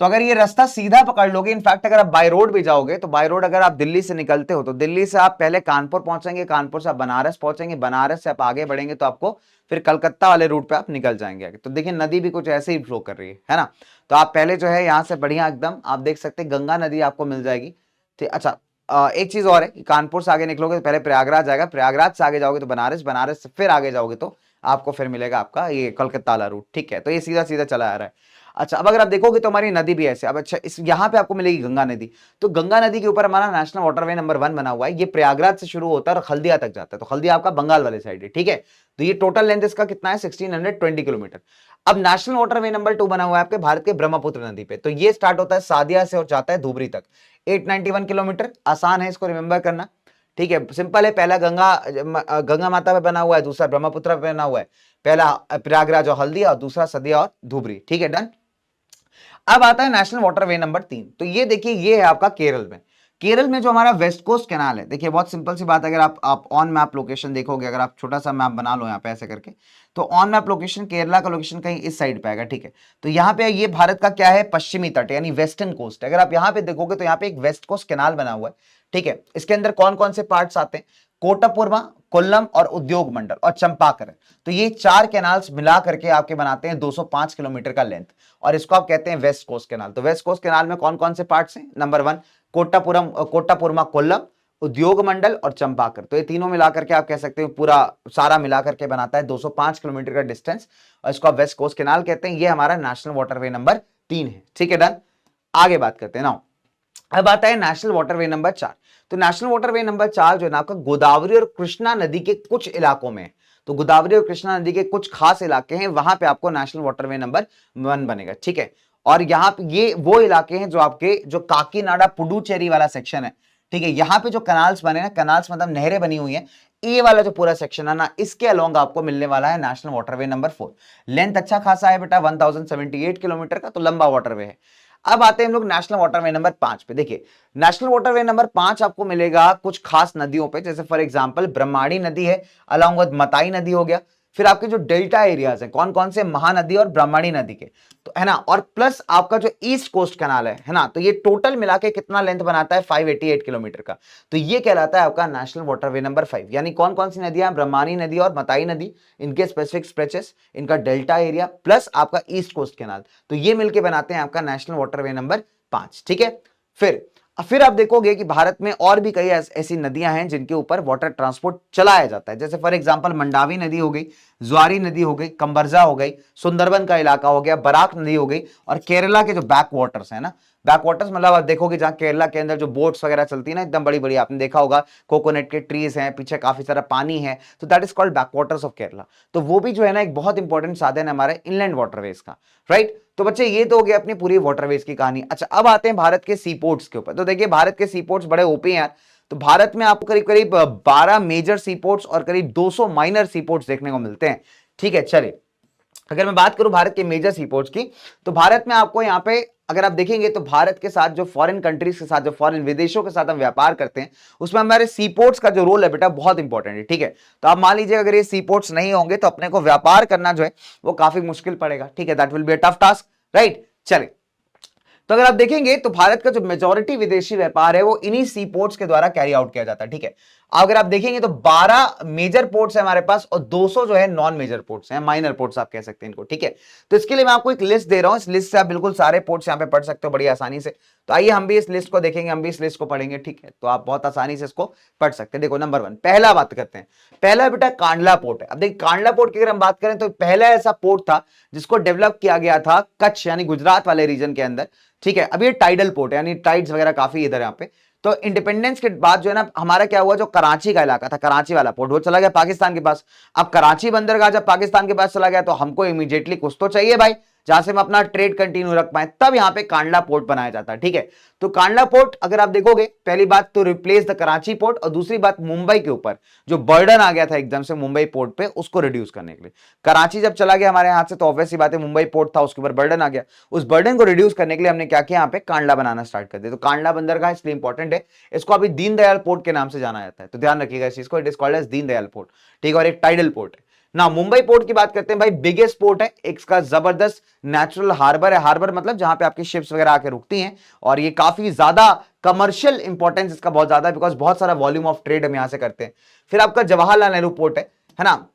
तो अगर ये रास्ता सीधा पकड़ लोगे, इनफैक्ट अगर आप बाय रोड भी जाओगे तो बाय रोड अगर आप दिल्ली से निकलते हो तो दिल्ली से आप पहले कानपुर पहुंचेंगे, कानपुर से आप बनारस पहुंचेंगे, बनारस से आप आगे बढ़ेंगे तो आपको फिर कलकत्ता वाले रूट पे आप निकल जाएंगे। तो देखिए नदी भी कुछ ऐसे ही फ्लो कर रही है ना। तो आप पहले जो है यहाँ से बढ़िया एकदम आप देख सकते हैं गंगा नदी आपको मिल जाएगी, ठीक। अच्छा एक चीज और है कि कानपुर से आगे निकलोगे तो पहले प्रयागराज आएगा, प्रयागराज से आगे जाओगे तो बनारस, बनारस से फिर आगे जाओगे तो आपको फिर मिलेगा आपका ये कलकत्ता वाला रूट, ठीक है। तो ये सीधा सीधा चला आ रहा है। अच्छा अब अगर आप देखोगे तो हमारी नदी भी ऐसे, अब अच्छा इस यहाँ पे आपको मिलेगी गंगा नदी। तो गंगा नदी के ऊपर हमारा नेशनल वाटरवे नंबर 1 बना हुआ है, ये प्रयागराज से शुरू होता है और हल्दिया तक जाता है। तो हल्दिया आपका बंगाल वाले साइड है, ठीक है। तो ये टोटल लेंथ इसका कितना है? 1620 किलोमीटर। अब नेशनल वाटरवे नंबर 2 बना हुआ है आपके भारत के ब्रह्मपुत्र नदी पे। तो ये स्टार्ट होता है सादिया से और जाता है धुबरी तक, 891 किलोमीटर। आसान है इसको रिमेंबर करना, ठीक है, सिंपल है, पहला गंगा माता पे बना हुआ है, दूसरा ब्रह्मपुत्र पे बना हुआ है, पहला प्रयागराज और हल्दिया और दूसरा सदिया और धुबरी। ठीक है, डन। अब आता है नेशनल वाटरवे नंबर 3। तो ये देखिए, ये है आपका केरल में। केरल में जो हमारा वेस्ट कोस्ट कैनाल है, देखिए बहुत सिंपल सी बात, अगर आप ऑन मैप लोकेशन देखोगे, अगर आप छोटा सा मैप बना लो यहाँ पे ऐसे करके, तो ऑन मैप लोकेशन केरला का लोकेशन कहीं इस साइड पे आएगा। ठीक है, तो यहाँ पे ये भारत का क्या है, पश्चिमी तट यानी वेस्टर्न कोस्ट। अगर आप यहाँ पे देखोगे तो यहाँ पे एक वेस्ट कोस्ट कैनाल बना हुआ है। ठीक है, इसके अंदर कौन कौन से पार्ट्स आते हैं, कोटापुरमा, कोल्लम और उद्योग मंडल और चंपाकर। तो ये 4 कैनाल्स मिला करके आपके बनाते हैं 205 किलोमीटर का लेंथ, और इसको आप कहते हैं वेस्ट कोस्ट कैनाल। तो वेस्ट कोस्ट कैनाल में कौन कौन से पार्ट्स हैं, नंबर 1 कोटापुरमा कोल्लम, उद्योग मंडल और चंपाकर। तो ये तीनों मिलाकर के आप कह सकते हैं पूरा सारा मिलाकर के बनाता है 205 किलोमीटर का डिस्टेंस, और इसको आप वेस्ट कोस्ट कैनाल कहते हैं। ये हमारा नेशनल वाटरवे नंबर 3 है। ठीक है, डन। आगे बात करते हैं ना, अब आता है नेशनल वाटरवे नंबर 4। तो नेशनल वाटरवे नंबर 4 जो है ना आपका गोदावरी और कृष्णा नदी के कुछ इलाकों में, तो गोदावरी और कृष्णा नदी के कुछ खास इलाके हैं, वहां पे आपको नेशनल वाटरवे नंबर 1 बनेगा। ठीक है, और यहाँ पे ये वो इलाके हैं जो आपके जो काकीनाडा पुडुचेरी वाला सेक्शन है। ठीक है, यहाँ पे जो कनाल्स बने ना, कनाल्स मतलब नहरें बनी हुई हैं, ये वाला जो पूरा सेक्शन है ना, इसके अलोंग आपको मिलने वाला है नेशनल वाटरवे नंबर 4। लेंथ अच्छा खासा है बेटा, 1078 किलोमीटर का, तो लंबा वाटरवे है। अब आते हैं हम लोग नेशनल वाटरवे नंबर 5 पे। देखिए, नेशनल वाटरवे नंबर 5 आपको मिलेगा कुछ खास नदियों पे, जैसे फॉर एग्जांपल ब्रह्माणी नदी है, अलॉन्ग विद मताई नदी हो गया। फिर आपके जो डेल्टा एरियाज हैं, कौन कौन से, महानदी और ब्रह्मणी नदी के, तो है ना, और प्लस आपका जो ईस्ट कोस्ट कैनाल है ना, तो ये टोटल मिला के कितना लेंथ बनाता है, 588 किलोमीटर का। तो ये कहलाता है आपका नेशनल वाटरवे नंबर 5। यानी कौन कौन सी नदियां, ब्रह्मणी नदी और मताई नदी, इनके स्पेसिफिक स्ट्रेचेस, इनका डेल्टा एरिया प्लस आपका ईस्ट कोस्ट कैनाल, तो ये मिलके बनाते हैं आपका नेशनल वाटरवे नंबर 5। ठीक है, फिर आप देखोगे कि भारत में और भी कई ऐसी नदियां हैं जिनके ऊपर वाटर ट्रांसपोर्ट चलाया जाता है, जैसे फॉर एग्जांपल मंडावी नदी हो गई, ज्वारी नदी हो गई, कंबरजा हो गई, सुंदरबन का इलाका हो गया, बराक नदी हो गई, और केरला के जो बैक वाटर्स है ना, बैक वाटर्स मतलब आप देखोगे जहां केरला के अंदर जो बोट्स वगैरह चलती है ना, एकदम बड़ी बड़ी, आपने देखा होगा कोकोनट के ट्रीज हैं, पीछे काफी सारा पानी है, तो that is called back waters of Kerala. तो वो भी जो है ना एक बहुत इंपॉर्टेंट साधन है हमारे इनलैंड वाटरवेज का, राइट। तो बच्चे ये तो हो गया अपनी पूरी वाटरवेज की कहानी। अच्छा, अब आते हैं भारत के सीपोर्ट्स के ऊपर। तो देखिए, भारत के सीपोर्ट्स बड़े ओपी हैं यार। तो भारत में आपको करीब करीब 12 मेजर सीपोर्ट्स और करीब 200 माइनर सीपोर्ट्स देखने को मिलते हैं। ठीक है, चलिए, अगर मैं बात करूं भारत के मेजर सीपोर्ट्स की, तो भारत में आपको यहां पे अगर आप देखेंगे तो भारत के साथ जो फॉरेन कंट्रीज के साथ, जो फॉरेन विदेशों के साथ हम व्यापार करते हैं, उसमें हमारे सीपोर्ट्स का जो रोल है बेटा बहुत इंपॉर्टेंट है। ठीक है, तो आप मान लीजिए अगर ये सीपोर्ट्स नहीं होंगे तो अपने को व्यापार करना जो है वो काफी मुश्किल पड़ेगा। ठीक है, that will be a tough task, right. चलिए, तो अगर आप देखेंगे तो भारत का जो मेजॉरिटी विदेशी व्यापार है वो इन्हीं सी पोर्ट्स के द्वारा कैरी आउट किया जाता है। ठीक है, अगर आप देखेंगे तो 12 मेजर पोर्ट्स है हमारे पास और 200 जो है नॉन मेजर पोर्ट्स हैं, माइनर पोर्ट्स आप कह सकते हैं इनको। ठीक है, तो इसके लिए मैं आपको एक लिस्ट दे रहा हूं, इस लिस्ट से आप बिल्कुल सारे पोर्ट्स यहां पे पढ़ सकते हो बड़ी आसानी से। तो आइए हम भी इस लिस्ट को देखेंगे, हम भी इस लिस्ट को पढ़ेंगे। ठीक है, तो आप बहुत आसानी से इसको पढ़ सकते हैं। देखो, नंबर 1 पहला बात करते हैं, पहला बेटा कांडला पोर्ट है। अब देखिए, कांडला पोर्ट की अगर हम बात करें तो पहला ऐसा पोर्ट था जिसको डेवलप किया गया था कच्छ यानी गुजरात वाले रीजन के अंदर। ठीक है, अब ये टाइडल पोर्ट है, यानी टाइड्स वगैरह काफी इधर यहाँ पे। तो इंडिपेंडेंस के बाद जो है ना हमारा क्या हुआ, जो कराची का इलाका था, कराची वाला पोर्ट वो चला गया पाकिस्तान के पास। अब कराची बंदरगाह जब पाकिस्तान के पास चला गया तो हमको इमीडिएटली कुछ तो चाहिए भाई जहां से हम अपना ट्रेड कंटिन्यू रख पाए, तब यहां पे कांडला पोर्ट बनाया जाता है। ठीक है, तो कांडला पोर्ट अगर आप देखोगे, पहली बात तो रिप्लेस द कराची पोर्ट, और दूसरी बात मुंबई के ऊपर जो बर्डन आ गया था एकदम से मुंबई पोर्ट पे, उसको रिड्यूस करने के लिए। कराची जब चला गया हमारे हाथ से तो ऑब्वियस सी बात है मुंबई पोर्ट था उसके ऊपर बर्डन आ गया, उस बर्डन को रिड्यूस करने के लिए हमने क्या किया, यहाँ पे कांडला बनाना स्टार्ट कर दिया। तो कांडला बंदरगाह इसलिए इंपॉर्टेंट है, इसको अभी दीनदयाल पोर्ट के नाम से जाना जाता है, तो ध्यान रखिएगा इस चीज को, it is called as Deendayal port. ठीक है, और एक टाइडल पोर्ट है ना। मुंबई पोर्ट की बात करते हैं भाई, बिगेस्ट पोर्ट है, एक इसका जबरदस्त नेचुरल हार्बर है। हार्बर मतलब जहां पे आपकी शिप्स वगैरह आके रुकती हैं, और ये काफी ज्यादा कमर्शियल इंपॉर्टेंस इसका बहुत ज्यादा है, बिकॉज बहुत सारा वॉल्यूम ऑफ ट्रेड हम यहां से करते हैं। फिर आपका जवाहरलाल नेहरू पोर्ट है ना,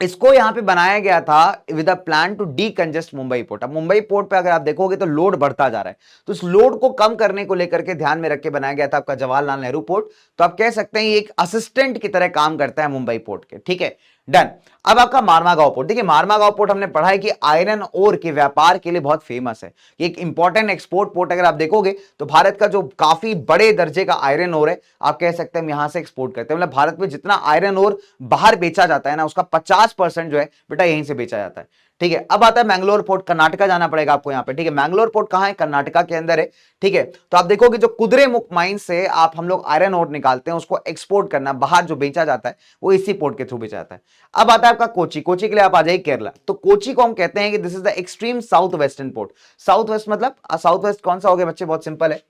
इसको यहां पे बनाया गया था with a plan to decongest Mumbai port. अब मुंबई पोर्ट पे अगर आप देखोगे तो लोड बढ़ता जा रहा है, तो इस लोड को कम करने को लेकर के ध्यान में रख के बनाया गया था आपका जवाहरलाल नेहरू पोर्ट। तो आप कह सकते हैं ये एक असिस्टेंट की तरह काम करता है मुंबई पोर्ट के। ठीक है, डन। अब आपका मारमागांव पोर्ट, देखिए मारमागांव पोर्ट हमने पढ़ा है कि आयरन ओर के व्यापार के लिए बहुत फेमस है, ये एक इंपॉर्टेंट एक्सपोर्ट पोर्ट। अगर आप देखोगे तो भारत का जो काफी बड़े दर्जे का आयरन ओर है, आप कह सकते हैं हम यहां से एक्सपोर्ट करते हैं, मतलब भारत में जितना आयरन ओर बाहर बेचा जाता है ना, उसका 50% जो है बेटा यहीं से बेचा जाता है। ठीक है। अब आता है मैंगलोर पोर्ट, कर्नाटका जाना पड़ेगा आपको यहाँ पे, ठीक है। मैंगलोर पोर्ट कहाँ है? कर्नाटका के अंदर है, ठीक है। तो आप देखोगे जो कुद्रेमुख माइन से आप हम लोग आयरन ओर निकालते हैं, उसको एक्सपोर्ट करना, बाहर जो बेचा जाता है वो इसी पोर्ट के थ्रू बेचा जाता है। अब आता है आपका कोची। कोची के लिए आप आ जाइए केरला। तो कोची को हम कहते हैं कि this is the extreme south western port. South west मतलब साउथ वेस्ट कौन सा हो गया बच्चे? बहुत सिंपल है,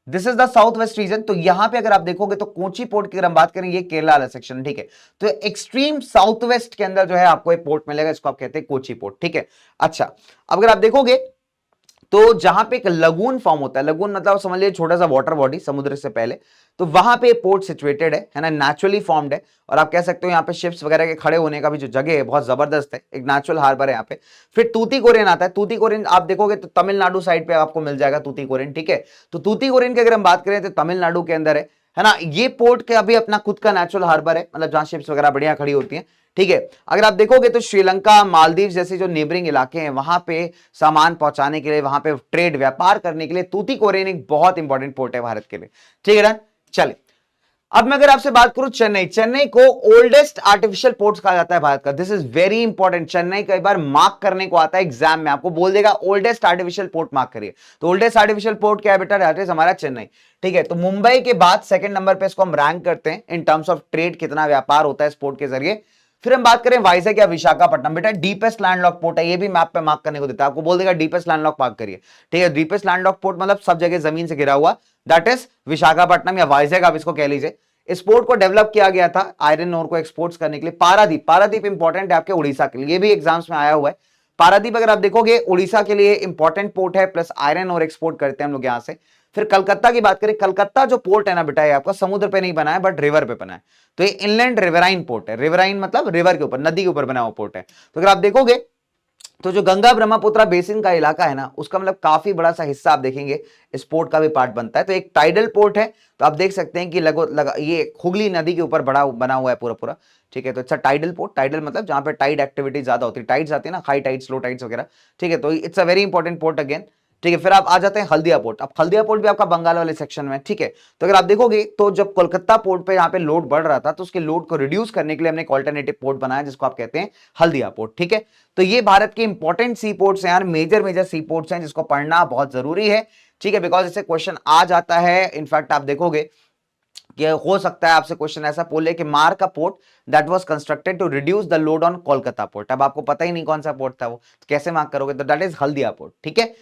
this is the south west region. तो यहां पे अगर आप देखोगे तो कोची पोर्ट की अगर हम बात करें, ये केरला वाला सेक्शन, ठीक है। तो एक्सट्रीम साउथ वेस्ट के अंदर जो है आपको एक पोर्ट मिलेगा, इसको आप कहते हैं कोची पोर्ट, ठीक है। अच्छा, अब अगर आप देखोगे तो जहां पे एक लगून फॉर्म होता है, लगून मतलब समझ लीजिए छोटा सा वाटर बॉडी समुद्र से पहले, तो वहां पे पोर्ट सिचुएटेड है ना, नेचुरली फॉर्म्ड है। और आप कह सकते हो यहाँ पे शिप्स वगैरह के खड़े होने का भी जो जगह है बहुत जबरदस्त है, एक नेचुरल हार्बर है यहाँ पे। फिर तूतीकोरिन आता है। तूतीकोरिन आप देखोगे तो तमिलनाडु साइड पे आपको मिल जाएगा तूतीकोरिन, ठीक है। तो तूतीकोरिन की अगर हम बात करें तो तमिलनाडु के अंदर है ना। ये पोर्ट के अभी अपना खुद का नेचुरल हार्बर है, मतलब जहां शिप्स वगैरह बढ़िया खड़ी होती हैं, ठीक है। अगर आप देखोगे तो श्रीलंका, मालदीव जैसे जो नेबरिंग इलाके हैं, वहां पे सामान पहुंचाने के लिए, वहां पे ट्रेड व्यापार करने के लिए तूतीकोरिन एक बहुत इंपॉर्टेंट पोर्ट है भारत के लिए, ठीक है ना। चलिए, अब मैं अगर आपसे बात करूं चेन्नई, चेन्नई को ओल्डेस्ट आर्टिफिशियल पोर्ट कहा जाता है भारत का। This is very important. Chennai कई बार मार्क करने को आता है एग्जाम में, आपको बोल देगा ओल्डेस्ट आर्टिफिशियल पोर्ट मार्क करिए। तो ओल्डेस्ट आर्टिफिशियल पोर्ट क्या है बेटा? दैट इज हमारा चेन्नई, ठीक है। तो मुंबई के बाद सेकंड नंबर पे इसको हम रैंक करते हैं इन टर्म्स ऑफ ट्रेड, कितना व्यापार होता है इस पोर्ट के जरिए। फिर हम बात करें वाइजैक या विशाखापट्टनम, बेटा डीपेस्ट लैंडलॉक पोर्ट है, ये भी मैप पे मार्क करने को देता है, आपको बोल देगा डीपेस्ट लैंडलॉक मार्क करिए, ठीक है। डीपेस्ट लैंडलॉक पोर्ट मतलब सब जगह जमीन से घिरा हुआ, दैट इज विशाखापट्टनम या वाइजैक, आप इसको कह लीजिए। इस पोर्ट को डेवलप किया गया था आयरन ओर को एक्सपोर्ट्स करने के लिए। पारादीप, पारादीप इंपॉर्टेंट है आपके उड़ीसा के लिए, ये भी एग्जाम्स में आया हुआ है। पारादीप अगर आप देखोगे उड़ीसा के लिए इंपॉर्टेंट पोर्ट है, प्लस आयरन और एक्सपोर्ट करते हैं हम लोग यहां से। फिर कलकत्ता की बात करें, कलकत्ता जो पोर्ट है ना बेटा, ये आपका समुद्र पे नहीं बना है बट रिवर पे बना है। तो ये इनलैंड रिवराइन पोर्ट है, रिवराइन मतलब रिवर के ऊपर, नदी के ऊपर बना हुआ पोर्ट है। तो अगर आप देखोगे तो जो गंगा ब्रह्मपुत्र बेसिन का इलाका है ना, उसका मतलब काफी बड़ा सा हिस्सा आप देखेंगे इस पोर्ट का भी पार्ट बनता है। तो एक टाइडल पोर्ट है, तो आप देख सकते हैं कि लगो ये हुगली नदी के ऊपर बड़ा बना हुआ है पूरा पूरा, ठीक है। तो अच्छा टाइडल पोर्ट, टाइडल मतलब जहां पे टाइड एक्टिविटी ज्यादा होती है, टाइड्स आती है ना, हाई टाइड्स, लो टाइड्स वगैरह, ठीक है। तो it's a very important port again, ठीक है। फिर आप आ जाते हैं हल्दिया पोर्ट। अब हल्दिया पोर्ट भी आपका बंगाल वाले सेक्शन में, ठीक है। तो अगर आप देखोगे तो जब कोलकाता पोर्ट पे यहाँ पे लोड बढ़ रहा था, तो उसके लोड को रिड्यूस करने के लिए हमने एक ऑल्टरनेटिव पोर्ट बनाया जिसको आप कहते हैं हल्दिया पोर्ट, ठीक है। तो ये भारत के इंपॉर्टेंट सी पोर्ट्स हैं यार, मेजर मेजर सी पोर्ट्स हैं जिसको पढ़ना बहुत जरूरी है, ठीक है। बिकॉज इससे क्वेश्चन आ जाता है। इनफैक्ट आप देखोगे कि हो सकता है आपसे क्वेश्चन ऐसा बोले कि मार का port that was constructed to reduce the load on Kolkata port. अब आपको पता ही नहीं कौन सा पोर्ट था वो, तो कैसे मार्क करोगे? तो दैट इज हल्दिया पोर्ट, ठीक है।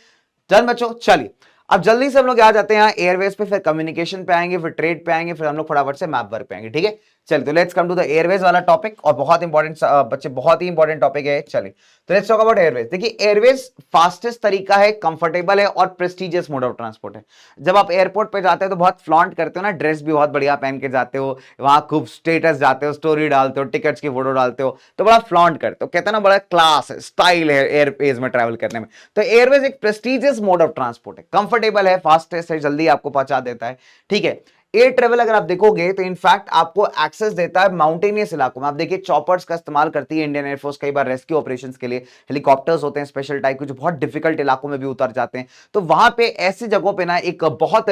डन बच्चों, चलिए अब जल्दी से हम लोग आ जाते हैं एयरवेज पे, फिर कम्युनिकेशन पे आएंगे, फिर ट्रेड पे आएंगे, फिर हम लोग फटाफट से मैप वर्क पे आएंगे, ठीक है। चलिए तो let's come to the airways वाला टॉपिक, और बहुत इंपॉर्टेंट बच्चे, बहुत ही इंपॉर्टेंट टॉपिक है। चलिए तो लेट्स टॉक अबाउट एयरवेज। देखिए एयरवेज फास्टेस्ट तरीका है, कंफर्टेबल है और प्रेस्टिजियस मोड ऑफ ट्रांसपोर्ट है। जब आप एयरपोर्ट पे जाते हो तो बहुत फ्लॉन्ट करते हो ना, ड्रेस भी बहुत बढ़िया पहन के जाते हो, वहां खूब स्टेटस जाते हो, स्टोरी डालते हो, टिकट्स की फोटो डालते हो, तो बड़ा फ्लॉन्ट करते हो, कहते हैं ना बड़ा क्लास है, स्टाइल है एयरवेज में ट्रैवल करने में। तो एयरवेज एक प्रेस्टिजियस मोड ऑफ ट्रांसपोर्ट है, कंफर्टेबल है, फास्टेस्ट है, जल्दी आपको पहुंचा देता है, ठीक है। एयर ट्रेवल अगर आप देखोगे तो इनफैक्ट आपको एक्सेस देता है माउंटेनियस इलाकों में। आप देखिए चॉपर्स का इस्तेमाल करती है इंडियन एयरफोर्स कई बार रेस्क्यू ऑपरेशंस के लिए, हेलीकॉप्टर्स होते हैं स्पेशल टाइप के जो बहुत डिफिकल्ट इलाकों में भी उतर जाते हैं। तो वहां पे ऐसी जगहों पे ना एक बहुत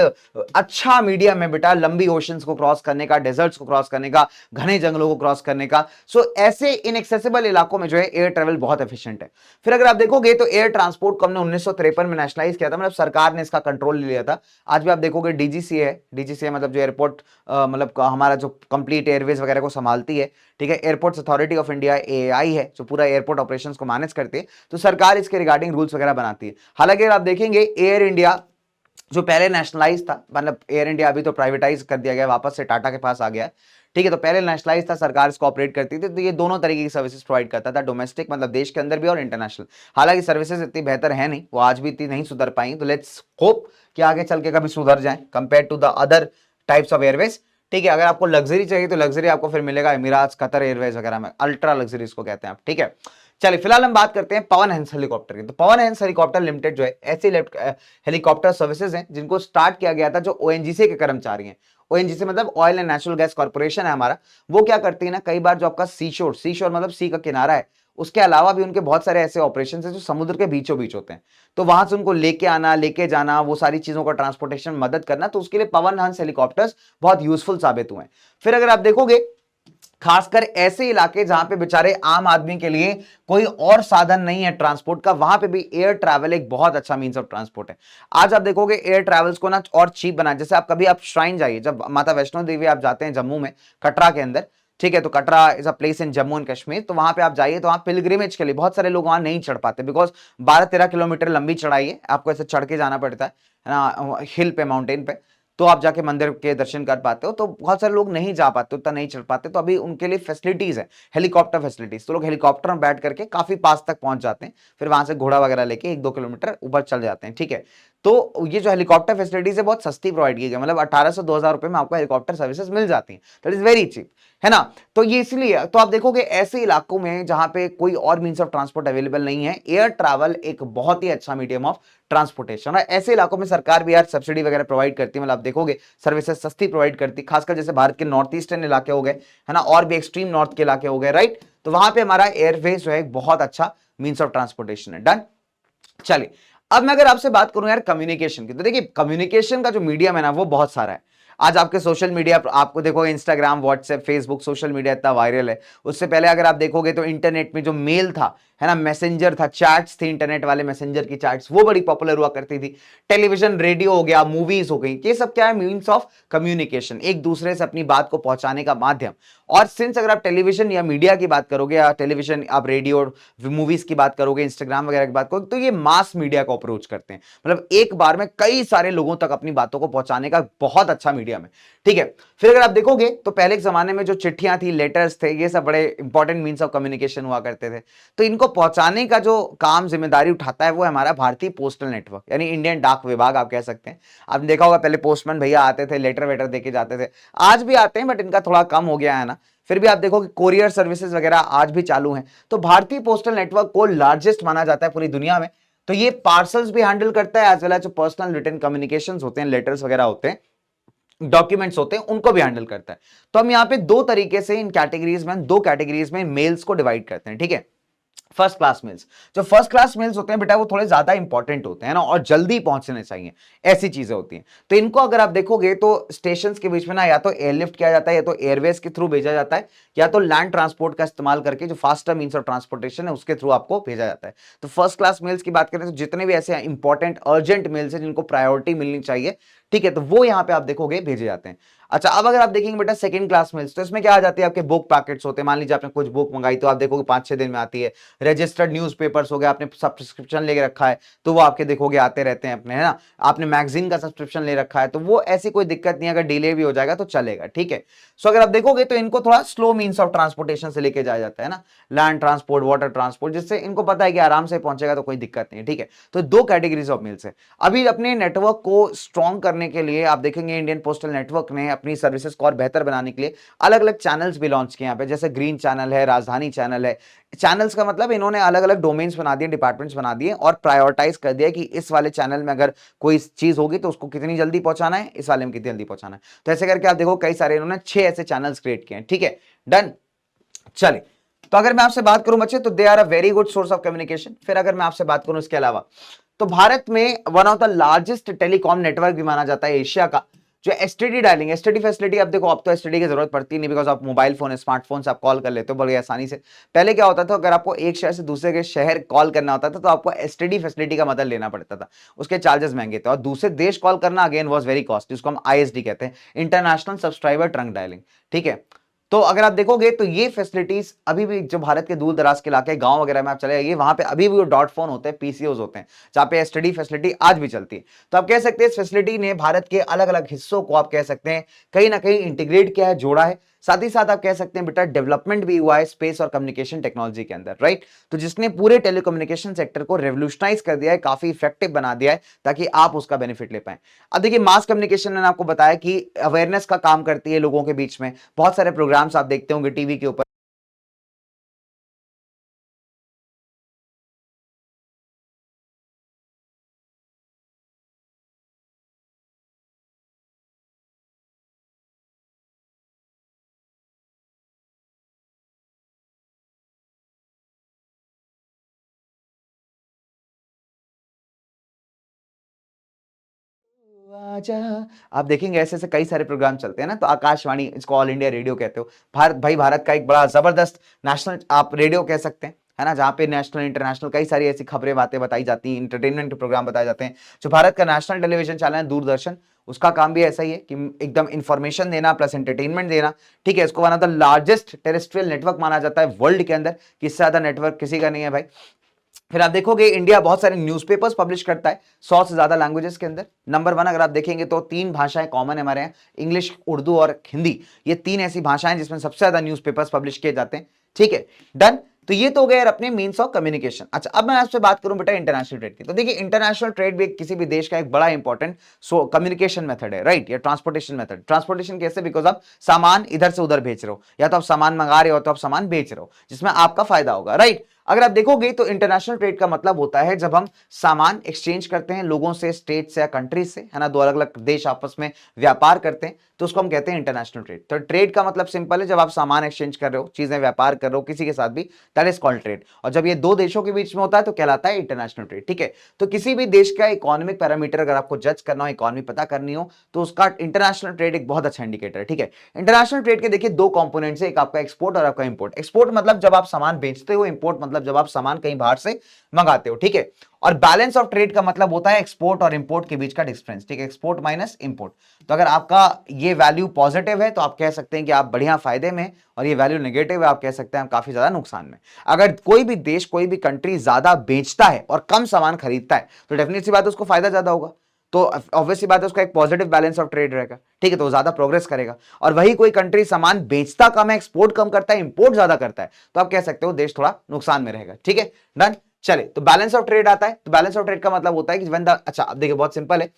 अच्छा मीडियम है बेटा, लंबी ओशंस को क्रॉस करने का, डेजर्ट्स को क्रॉस करने का, घने जंगलों को क्रॉस करने का। सो ऐसे इनएक्सेसिबल इलाकों में जो है एयर ट्रेवल बहुत एफिशिएंट है। फिर अगर आप देखोगे तो एयर ट्रांसपोर्ट को हमने 1953 में नेशनलाइज किया था, मतलब सरकार ने इसका कंट्रोल ले लिया था। आज भी आप देखोगे डीजीसीए है, डीजीसीए मतलब जो एयरपोर्ट मतलब हमारा जो कंप्लीट एयरवेज वगैरह को संभालती है, ठीक है। Airports authority of India AI है जो पूरा एयरपोर्ट ऑपरेशंस को मैनेज करती है। तो सरकार इसके रिगार्डिंग रूल्स वगैरह बनाती है। हालांकि आप देखेंगे एयर इंडिया जो पहले नेशनलाइज था, मतलब एयर इंडिया अभी तो प्राइवेटाइज कर दिया गया, वापस से टाटा के पास आ गया, ठीक है। तो पहले नेशनलाइज था, सरकार इसको ऑपरेट करती थी। तो ये दोनों तरीके की सर्विसेज प्रोवाइड करता था, डोमेस्टिक मतलब देश के अंदर भी और इंटरनेशनल। हालांकि सर्विसेज इतनी बेहतर है नहीं, वो आज भी इतनी नहीं सुधर पाई। तो लेट्स होप कि आगे चल के कभी सुधर जाए compare to the other types of airways, ठीक है। अगर आपको लग्जरी चाहिए तो लग्जरी आपको फिर मिलेगा एमिराट्स, कतर एयरवेज वगैरह में, अल्ट्रा लग्जरी इसको कहते हैं आप, ठीक है। चलिए फिलहाल हम बात करते हैं पवन हंस हेलीकॉप्टर की। तो पवन हंस हेलीकॉप्टर लिमिटेड जो है ऐसी हेलीकॉप्टर सर्विसेज हैं जिनको स्टार्ट किया गया था जो ओएनजीसी के कर्मचारी हैं। ओएनजीसी मतलब oil and natural gas corporation है हमारा। वो क्या करती है ना, कई बार जो आपका सी शोर मतलब सी का किनारा है, उसके अलावा भी उनके बहुत सारे ऐसे ऑपरेशन है जो समुद्र के बीचों बीच होते हैं। तो वहां से उनको लेके आना, लेके जाना, वो सारी चीजों का ट्रांसपोर्टेशन मदद करना, तो उसके लिए पवन हंस हेलीकॉप्टर्स बहुत यूजफुल साबित हुए हैं। फिर अगर आप देखोगे खासकर ऐसे इलाके जहां पे बेचारे आम आदमी के लिए कोई और साधन नहीं है ट्रांसपोर्ट का, वहां पे भी एयर ट्रैवल एक बहुत अच्छा मींस ऑफ ट्रांसपोर्ट है। आज आप देखोगे एयर ट्रैवल्स को ना और चीप बना, जैसे आप कभी आप श्राइन जाइए, जब माता वैष्णो देवी आप जाते हैं जम्मू में, कटरा के अंदर, ठीक है, तो Katra is a place in Jammu and Kashmir, तो वहां पे आप जाइए तो वहां पिलग्रिमेज के लिए बहुत सारे लोग वहां नहीं चढ़ पाते, बिकॉज 12-13 किलोमीटर लंबी चढ़ाई है, आपको ऐसे चढ़ के जाना पड़ता है ना, हिल पे, माउंटेन पे, तो आप जाके मंदिर के दर्शन कर पाते हो। तो बहुत सारे लोग नहीं जा पाते, उतना नहीं चढ़ पाते, तो अभी उनके लिए फैसिलिटीज है, हेलीकॉप्टर फैसिलिटीज, तो लोग हेलीकॉप्टर में बैठ करके काफी पास तक पहुंच जाते हैं, फिर वहां से घोड़ा वगैरह लेके 1-2 किलोमीटर ऊपर चल जाते हैं, ठीक है। तो ये जो हेलीकॉप्टर फैसिलिटीज है बहुत सस्ती प्रोवाइड की गई, मतलब 1800-2000 रुपए में आपको हेलीकॉप्टर सर्विसेज मिल जाती है, दैट इज वेरी चीप, है ना। तो ये इसलिए तो आप देखोगे ऐसे इलाकों में जहां पे कोई और मींस ऑफ ट्रांसपोर्ट अवेलेबल नहीं है, एयर ट्रैवल एक बहुत ही अच्छा मीडियम ऑफ ट्रांसपोर्टेशन है। ऐसे इलाकों में सरकार भी यार सब्सिडी वगैरह प्रोवाइड करती है, मतलब आप देखोगे सर्विसेज सस्ती प्रोवाइड करती है, खासकर जैसे भारत के नॉर्थ ईस्टर्न इलाके हो गए, है ना, और भी एक्सट्रीम नॉर्थ के इलाके हो गए, राइट, तो वहां पे हमारा एयरवेज जो है बहुत अच्छा मींस ऑफ ट्रांसपोर्टेशन है। डन। चलिए, अब मैं अगर आपसे बात करूं यार कम्युनिकेशन की, तो देखिए कम्युनिकेशन का जो मीडियम है ना वो बहुत सारा है। आज आपके सोशल मीडिया आपको देखो, Instagram, WhatsApp, Facebook, social media इतना वायरल है। उससे पहले अगर आप देखोगे तो इंटरनेट में जो मेल था, है ना, मैसेंजर था, चैट्स थी, इंटरनेट वाले मैसेंजर की चैट्स, वो बड़ी पॉपुलर हुआ करती थी। टेलीविजन, रेडियो हो गया, मूवीज हो गई, ये सब क्या है, मीन्स ऑफ कम्युनिकेशन, एक दूसरे से अपनी बात को पहुंचाने का माध्यम। और सिंस अगर आप टेलीविजन या मीडिया की बात करोगे, या टेलीविजन, आप रेडियो, मूवीज की बात करोगे, इंस्टाग्राम वगैरह की बात करोगे, तो ये मास मीडिया को अप्रोच करते हैं, मतलब एक बार में कई सारे लोगों तक अपनी बातों को पहुंचाने का बहुत अच्छा मीडियम है, ठीक है। फिर अगर आप देखोगे तो पहले के जमाने में जो चिट्ठियां थी, लेटर्स थे, ये सब बड़े इंपॉर्टेंट मीन्स ऑफ कम्युनिकेशन हुआ करते थे, तो इनको पहुंचाने का जो काम जिम्मेदारी उठाता है वो है हमारा भारतीय पोस्टल नेटवर्क, यानी इंडियन डाक विभाग आप कह सकते हैं। आपने देखा होगा पहले पोस्टमैन भैया आते थे, लेटर वेटर देके जाते थे, आज भी आते हैं बट इनका थोड़ा कम हो गया है ना। फिर भी आप देखो कि कोरियर सर्विसेज वगैरह आज भी चालू हैं। तो भारतीय पोस्टल नेटवर्क को लार्जेस्ट माना जाता है पूरी दुनिया में। तो ये पार्सल्स भी हैंडल करता है, एज वेल एज जो पर्सनल रिटन कम्युनिकेशंस होते हैं, लेटर्स वगैरह होते हैं, डॉक्यूमेंट्स होते हैं, उनको भी हैंडल करता है। तो हम यहां पे दो तरीके से इन कैटेगरीज में, दो कैटेगरीज में मेल्स को डिवाइड करते हैं, ठीक है। फर्स्ट क्लास मेल्स, जो फर्स्ट क्लास मेल्स होते हैं बेटा, वो थोड़े ज्यादा इंपॉर्टेंट होते हैं ना, और जल्दी पहुंचने चाहिए, ऐसी चीजें होती हैं। तो इनको अगर आप देखोगे तो स्टेशन के बीच में ना या तो एयरलिफ्ट किया जाता है, या तो एयरवेज के थ्रू भेजा जाता है, या तो लैंड ट्रांसपोर्ट का इस्तेमाल करके जो फास्टर मीन्स ऑफ ट्रांसपोर्टेशन है उसके थ्रू आपको भेजा जाता है। तो फर्स्ट क्लास मेल्स की बात करें तो जितने भी ऐसे इंपॉर्टेंट अर्जेंट मेल्स हैं जिनको प्रायोरिटी मिलनी चाहिए, ठीक है, तो वो यहां पे आप देखोगे भेजे जाते हैं। अच्छा, अब अगर आप देखेंगे बेटा सेकंड क्लास मेल्स, तो इसमें क्या आ जाती है, आपके बुक पैकेट्स होते हैं, मान लीजिए आपने कुछ बुक मंगाई तो आप देखोगे 5-6 दिन में आती है। रजिस्टर्ड न्यूज़पेपर्स हो गया, आपने सब्सक्रिप्शन लेके रखा है तो वो आपके देखोगे आते रहते हैं अपने, है ना। आपने मैगजीन का सब्सक्रिप्शन ले रखा है तो वो ऐसी कोई दिक्कत नहीं है, अगर डिले भी हो जाएगा तो चलेगा, ठीक है। सो अगर आप देखोगे तो इनको थोड़ा स्लो मीन्स ऑफ ट्रांसपोर्टेशन से लेके जाया जाता है ना, लैंड ट्रांसपोर्ट, वाटर ट्रांसपोर्ट, जिससे इनको पता है कि आराम से पहुंचेगा तो कोई दिक्कत नहीं है, ठीक है। तो दो कैटेगरीज ऑफ मेल्स है। अभी अपने नेटवर्क को स्ट्रॉन्ग करने के लिए आप देखेंगे इंडियन पोस्टल नेटवर्क ने अपनी सर्विसेज को और बेहतर बनाने के लिए अलग अलग चैनल्स भी लॉन्च किए यहाँ पे, जैसे ग्रीन चैनल है, राजधानी चैनल है। चैनल्स का मतलब इन्होंने अलग अलग डोमेन्स बना दिए, डिपार्टमेंट्स बना दिए, और प्रायोरिटाइज कर दिया कि इस वाले चैनल में अगर कोई चीज होगी तो उसको कितनी जल्दी पहुंचाना है, इस वाले में कितनी जल्दी पहुंचाना है। तो ऐसे करके आप देखो कई सारे इन्होंने 6 ऐसे चैनल्स क्रिएट किए हैं, ठीक है। डन। चलिए, तो अगर मैं आपसे बात करूं बच्चे, तो they are a very good source of communication. फिर अगर मैं आपसे बात करूं इसके अलावा, तो भारत में one of the largest telecom network भी माना जाता है एशिया का, जो एसटीडी डायलिंग, एसटीडी फैसिलिटी। अब देखो अब तो एसटीडी की जरूरत पड़ती नहीं, बिकॉज आप मोबाइल फोन, स्मार्टफोन से आप कॉल कर लेते हो बड़ी आसानी से। पहले क्या होता था, अगर आपको एक शहर से दूसरे के शहर कॉल करना होता था तो आपको एसटीडी फैसिलिटी का मतलब लेना पड़ता था, उसके चार्जेस महंगे थे, और दूसरे देश कॉल करना अगेन वॉज वेरी कॉस्टली, उसको हम आईएसडी कहते हैं, इंटरनेशनल सब्सक्राइबर ट्रंक डायलिंग, ठीक है। तो अगर आप देखोगे तो ये फैसिलिटीज अभी भी जो भारत के दूर दराज के इलाके, गांव वगैरह में आप चले जाइए, वहां पे अभी भी वो डॉट फोन होते हैं, पीसीओज होते हैं, जहां पे एसटीडी फैसिलिटी आज भी चलती है। तो आप कह सकते हैं इस फैसिलिटी ने भारत के अलग अलग हिस्सों को आप कह सकते हैं कहीं ना कहीं इंटीग्रेट किया है, जोड़ा है। साथ ही साथ आप कह सकते हैं बेटा डेवलपमेंट भी हुआ है स्पेस और कम्युनिकेशन टेक्नोलॉजी के अंदर, राइट। तो जिसने पूरे टेलीकम्युनिकेशन सेक्टर को रेवोल्यूशनाइज कर दिया है, काफी इफेक्टिव बना दिया है, ताकि आप उसका बेनिफिट ले पाए। अब देखिए मास कम्युनिकेशन, मैंने आपको बताया कि अवेयरनेस का काम करती है लोगों के बीच में, बहुत सारे प्रोग्राम्स आप देखते होंगे टीवी के ऊपर। आजा। आप देखेंगे ऐसे ऐसे कई सारे प्रोग्राम चलते हैं ना, तो आकाशवाणी, इसको ऑल इंडिया रेडियो कहते हो। भारत भाई, भारत का एक बड़ा जबरदस्त नेशनल आप रेडियो कह सकते हैं, है ना, जहां पे नेशनल इंटरनेशनल कई सारी ऐसी खबरें बातें बताई जाती हैं, इंटरटेनमेंट के प्रोग्राम बताए जाते हैं। जो भारत का नेशनल टेलीविजन चैनल है दूरदर्शन, उसका काम भी ऐसा ही है कि एकदम इंफॉर्मेशन देना प्लस एंटरटेनमेंट देना। ठीक है, इसको one of the largest terrestrial network माना जाता है वर्ल्ड के अंदर, किससे ज्यादा नेटवर्क किसी का नहीं है भाई। फिर आप देखोगे इंडिया बहुत सारे न्यूज़पेपर्स पब्लिश करता है 100 से ज्यादा लैंग्वेजेस के अंदर। नंबर 1 अगर आप देखेंगे तो 3 भाषाएं कॉमन है हमारे यहाँ, इंग्लिश, उर्दू और हिंदी। ये 3 ऐसी भाषाएं जिसमें सबसे ज्यादा न्यूज़पेपर्स पब्लिश किए जाते हैं। ठीक है, डन। तो ये तो हो गए अपने मीन्स ऑफ कम्युनिकेशन। अच्छा, अब मैं आपसे बात करूं बेटा इंटरनेशनल ट्रेड की। तो देखिए, इंटरनेशनल ट्रेड भी किसी भी देश का एक बड़ा इंपॉर्टेंट कम्युनिकेशन मेथड है, राइट, या ट्रांसपोर्टेशन मेथड। ट्रांसपोर्टेशन कैसे? बिकॉज आप सामान इधर से उधर भेज रहे हो, या तो आप सामान मंगा रहे हो तो आप सामान बेच रहे हो, जिसमें आपका फायदा होगा, राइट। अगर आप देखोगे तो इंटरनेशनल ट्रेड का मतलब होता है जब हम सामान एक्सचेंज करते हैं लोगों से, स्टेट से या कंट्रीज से, है ना, दो अलग अलग देश आपस में व्यापार करते हैं, तो उसको हम कहते हैं इंटरनेशनल ट्रेड। तो ट्रेड का मतलब सिंपल है, जब आप सामान एक्सचेंज कर रहे हो, चीजें व्यापार कर रहे हो किसी के साथ भी, दैट इज कॉल्ड ट्रेड। और जब ये दो देशों के बीच में होता है तो कहलाता है इंटरनेशनल ट्रेड। ठीक है, तो किसी भी देश का इकोनॉमिक पैरामीटर अगर आपको जज करना हो, इकोनॉमी पता करनी हो, तो उसका इंटरनेशनल ट्रेड एक बहुत अच्छा इंडिकेटर है। ठीक है, इंटरनेशनल ट्रेड के देखिए 2 कंपोनेंट्स है, एक आपका एक्सपोर्ट और आपका इंपोर्ट। एक्सपोर्ट मतलब जब आप सामान बेचते हो, इंपोर्ट मतलब जब आप सामान कहीं बाहर से मंगाते हो। ठीक है, और बैलेंस ऑफ ट्रेड का मतलब होता है एक्सपोर्ट और इंपोर्ट के बीच का डिफरेंस। ठीक है, एक्सपोर्ट माइनस इंपोर्ट। तो अगर आपका ये वैल्यू पॉजिटिव है तो आप कह सकते हैं कि आप बढ़िया फायदे में, और ये वैल्यू नेगेटिव है आप कह सकते हैं हम काफी ज्यादा नुकसान में। अगर कोई भी देश, कोई भी कंट्री ज्यादा बेचता है और कम सामान खरीदता है तो डेफिनेटली बात है उसको फायदा ज्यादा होगा, तो ऑब्वियसली बात है उसका एक पॉजिटिव बैलेंस ऑफ ट्रेड रहेगा। ठीक है, तो ज्यादा प्रोग्रेस करेगा। और वही कोई कंट्री सामान बेचता कम है, एक्सपोर्ट कम करता है, इंपोर्ट ज्यादा करता है, तो आप कह सकते हो देश थोड़ा नुकसान में रहेगा। ठीक है, डन। चले, तो बैलेंस ऑफ ट्रेड आता है। तो बैलेंस ऑफ ट्रेड का मतलब होता है कि अच्छा अब देखिए बहुत सिंपल है,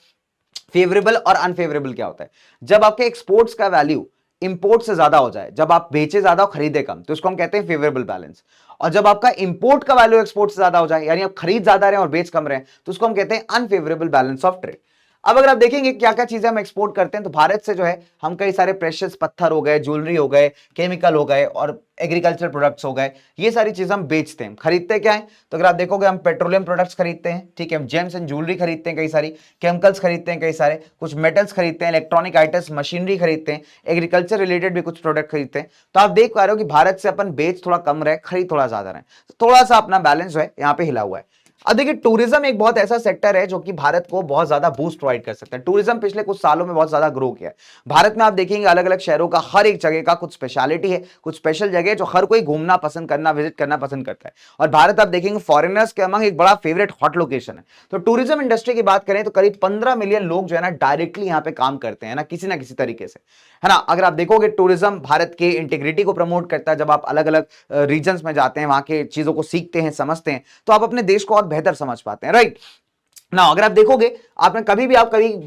फेवरेबल और अनफेवरेबल क्या होता है। जब आपके एक्सपोर्ट्स का वैल्यू इंपोर्ट से ज्यादा हो जाए, जब आप बेचे ज्यादा और खरीदे कम, तो इसको हम कहते हैं फेवरेबल बैलेंस। और जब आपका इंपोर्ट का वैल्यू एक्सपोर्ट से ज्यादा हो जाए, यानी आप खरीद ज्यादा रहे और बेच कम रहे, तो उसको हम कहते हैं अनफेवरेबल बैलेंस ऑफ ट्रेड। अब अगर आप देखेंगे क्या क्या चीजें हम एक्सपोर्ट करते हैं, तो भारत से जो है हम कई सारे प्रेशियस पत्थर हो गए, ज्वेलरी हो गए, केमिकल हो गए और एग्रीकल्चर प्रोडक्ट्स हो गए, ये सारी चीजें हम बेचते हैं। खरीदते क्या है? तो अगर आप देखोगे हम पेट्रोलियम प्रोडक्ट्स खरीदते हैं, ठीक है, हम जेम्स एंड ज्वेलरी खरीदते हैं, कई सारी केमिकल्स खरीदते हैं, कई सारे कुछ मेटल्स खरीदते हैं, इलेक्ट्रॉनिक आइटम्स, मशीनरी खरीदते हैं, एग्रीकल्चर रिलेटेड भी कुछ प्रोडक्ट खरीदते हैं। तो आप देख पा रहे हो कि भारत से अपन बेच थोड़ा कम रहे, खरीद थोड़ा ज्यादा रहे, तो थोड़ा सा अपना बैलेंस जो है यहाँ पे हिला हुआ है। अब देखिए, टूरिज्म एक बहुत ऐसा सेक्टर है जो कि भारत को बहुत ज्यादा बूस्ट प्रोवाइड कर सकता है। टूरिज्म पिछले कुछ सालों में बहुत ज्यादा ग्रो किया है भारत में। आप देखेंगे अलग अलग शहरों का हर एक जगह का कुछ स्पेशलिटी है, कुछ स्पेशल जगह जो हर कोई घूमना पसंद करना, विजिट करना पसंद करता है। और भारत आप देखेंगे फॉरेनर्स के अमंग एक बड़ा फेवरेट हॉट लोकेशन है। तो टूरिज्म इंडस्ट्री की बात करें तो करीब 15 मिलियन लोग जो है ना डायरेक्टली यहाँ पे काम करते हैं ना किसी तरीके से, है ना। अगर आप देखोगे टूरिज्म भारत के इंटीग्रिटी को प्रमोट करता है। जब आप अलग अलग रीजन्स में जाते हैं, वहां के चीजों को सीखते हैं, समझते हैं, तो आप अपने देश को और बेहतर समझ पाते हैं, राइट ना। अगर आप देखोगे, आपने कभी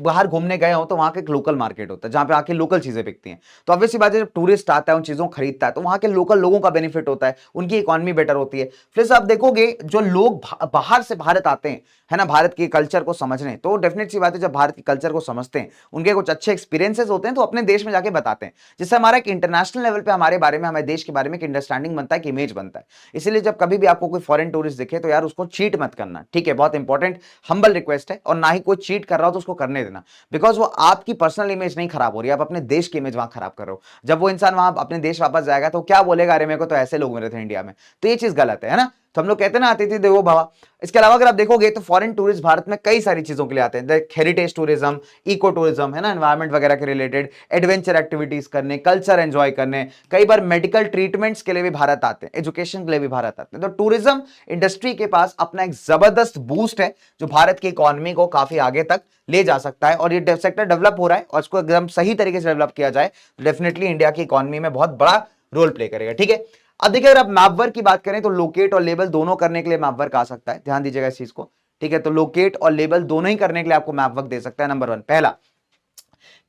बाहर घूमने गए हो तो वहां का एक लोकल मार्केट होता है जहां पे आके लोकल चीजें बिकती हैं। तो ऑब्वियसली बात है, जब टूरिस्ट आता है उन चीजों को खरीदता है तो वहां के लोकल लोगों का बेनिफिट होता है, उनकी इकोनॉमी बेटर होती है। प्लस आप देखोगे जो लोग बाहर से भारत आते हैं, है ना, भारत के कल्चर को समझने, तो डेफिनेट सी बात है जब भारत के कल्चर को समझते हैं, उनके कुछ अच्छे एक्सपीरियंसेस होते हैं, तो अपने देश में जाके बताते हैं, जिससे हमारा एक इंटरनेशनल लेवल पे हमारे बारे में, हमारे देश के बारे में एक अंडरस्टैंडिंग बनता है, कि इमेज बनता है। इसलिए जब कभी भी आपको कोई फॉरेन टूरिस्ट दिखे तो यार उसको चीट मत करना, ठीक है, बहुत इंपॉर्टेंट हम्बल रिक्वेस्ट है। और ना ही कोई चीट कर रहा हो तो उसको करने देना, बिकॉज वो आपकी पर्सनल इमेज नहीं खराब हो रही है, आप अपने देश की इमेज वहां खराब कर रहे हो। जब वो इंसान वहां अपने देश वापस जाएगा तो क्या बोलेगा, अरे मेरे को तो ऐसे लोग मिले थे इंडिया में। तो ये चीज गलत है ना। तो हम लोग कहते हैं ना, अतिथि देवो भव। इसके अलावा अगर आप देखोगे तो फॉरेन टूरिस्ट भारत में कई सारी चीजों के लिए आते हैं, हेरिटेज टूरिज्म, इको टूरिज्म, है ना, एनवायरमेंट वगैरह के रिलेटेड एडवेंचर एक्टिविटीज करने, कल्चर एंजॉय करने, कई बार मेडिकल ट्रीटमेंट्स के लिए भी भारत आते हैं, एजुकेशन के लिए भी भारत आते हैं। तो टूरिज्म इंडस्ट्री के पास अपना एक जबरदस्त बूस्ट है जो भारत की इकोनॉमी को काफी आगे तक ले जा सकता है। और ये सेक्टर डेवलप हो रहा है, और इसको एकदम सही तरीके से डेवलप किया जाए तो डेफिनेटली इंडिया की इकोनॉमी में बहुत बड़ा रोल प्ले करेगा। ठीक है, अब देखिए, अगर आप मैप वर्क की बात करें तो लोकेट और लेबल दोनों करने के लिए मैप वर्क आ सकता है, ध्यान दीजिएगा इस चीज को। ठीक है, तो लोकेट और लेबल दोनों ही करने के लिए आपको मैप वर्क दे सकता है। नंबर 1 पहला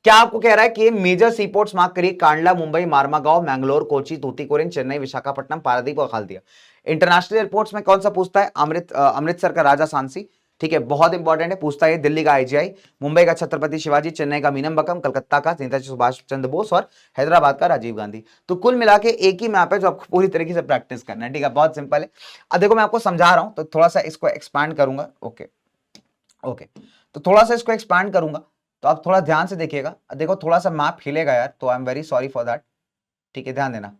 क्या आपको कह रहा है कि मेजर सीपोर्ट्स मार्क करिए, कांडला, मुंबई, मार्मागांव, मैंगलोर, कोची, तूतीकोरिन, चेन्नई, विशाखापट्टनम, पारादीप और हल्दिया। इंटरनेशनल एयरपोर्ट्स में कौन सा पूछता है? अमृतसर का राजा सांसी, ठीक है, बहुत इंपॉर्टेंट है, पूछता है। दिल्ली का आईजीआई, मुंबई का छत्रपति शिवाजी, चेन्नई का मीनमबक्कम, कलकत्ता का नेताजी सुभाष चंद्र बोस और हैदराबाद का राजीव गांधी। तो कुल मिला के एक ही मैप है जो आपको पूरी तरीके से प्रैक्टिस करना है। ठीक है, बहुत सिंपल है। अब देखो मैं आपको समझा रहा हूं तो थोड़ा सा इसको एक्सपांड करूंगा। ओके ओके, तो थोड़ा सा इसको एक्सपांड करूंगा। तो आप थोड़ा ध्यान से देखिएगा, देखो थोड़ा सा मैप हिलेगा यार, तो I am very sorry for that, ठीक है, ध्यान देना।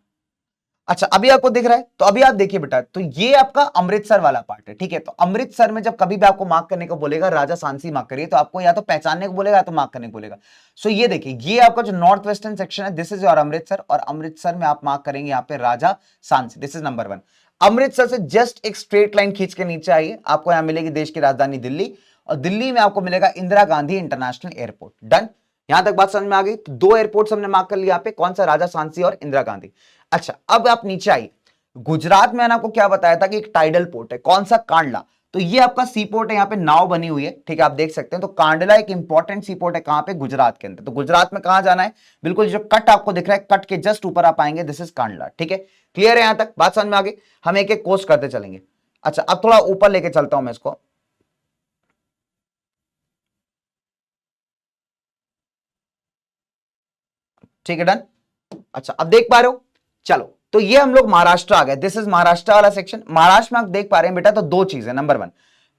अच्छा अभी आपको दिख रहा है, तो अभी आप देखिए बेटा, तो ये आपका अमृतसर वाला पार्ट है, ठीक है। तो अमृतसर में जब कभी भी आपको मार्क करने को बोलेगा राजा सांसी मार्क करिए, तो आपको या तो पहचानने को बोलेगा या तो मार्क करने को बोलेगा। सो ये देखिए, ये आपका जो नॉर्थ वेस्टर्न सेक्शन है, दिस इज योर अमृतसर, और अमृतसर में आप मार्क करेंगे यहाँ पे राजा सांसी, दिस इज नंबर 1। अमृतसर से जस्ट एक स्ट्रेट लाइन खींच के नीचे आइए, आपको यहाँ मिलेगी देश की राजधानी दिल्ली, और दिल्ली में आपको मिलेगा Indira Gandhi international airport. Done, यहां तक बात समझ में आ गई। तो 2 एयरपोर्ट्स हमने मार्क कर लिया यहाँ पे, कौन सा, राजा सांसी और इंदिरा गांधी। अच्छा अब आप नीचे आइए, गुजरात में मैंने आपको क्या बताया था कि एक टाइडल पोर्ट है, कौन सा, कांडला। तो ये आपका सी पोर्ट है, यहाँ पे नाव बनी हुई है, ठीक है, आप देख सकते हैं। तो कांडला एक इंपॉर्टेंट सी पोर्ट है, कहां पे, गुजरात के अंदर। तो गुजरात में कहां जाना है, बिल्कुल जो कट आपको दिख रहा है, कट के जस्ट ऊपर आप आएंगे, दिस इज कांडला, ठीक है। क्लियर है, यहां तक बात समझ में आ गई। हम एक एक कोर्स करते चलेंगे। अच्छा अब थोड़ा ऊपर लेके चलता हूं मैं इसको, ठीक है, डन। अच्छा अब देख पा रहे हो, चलो तो ये हम लोग महाराष्ट्र आ गए, दिस इज महाराष्ट्र वाला सेक्शन। महाराष्ट्र में आप देख पा रहे हैं बेटा, तो 2 चीजें, नंबर 1,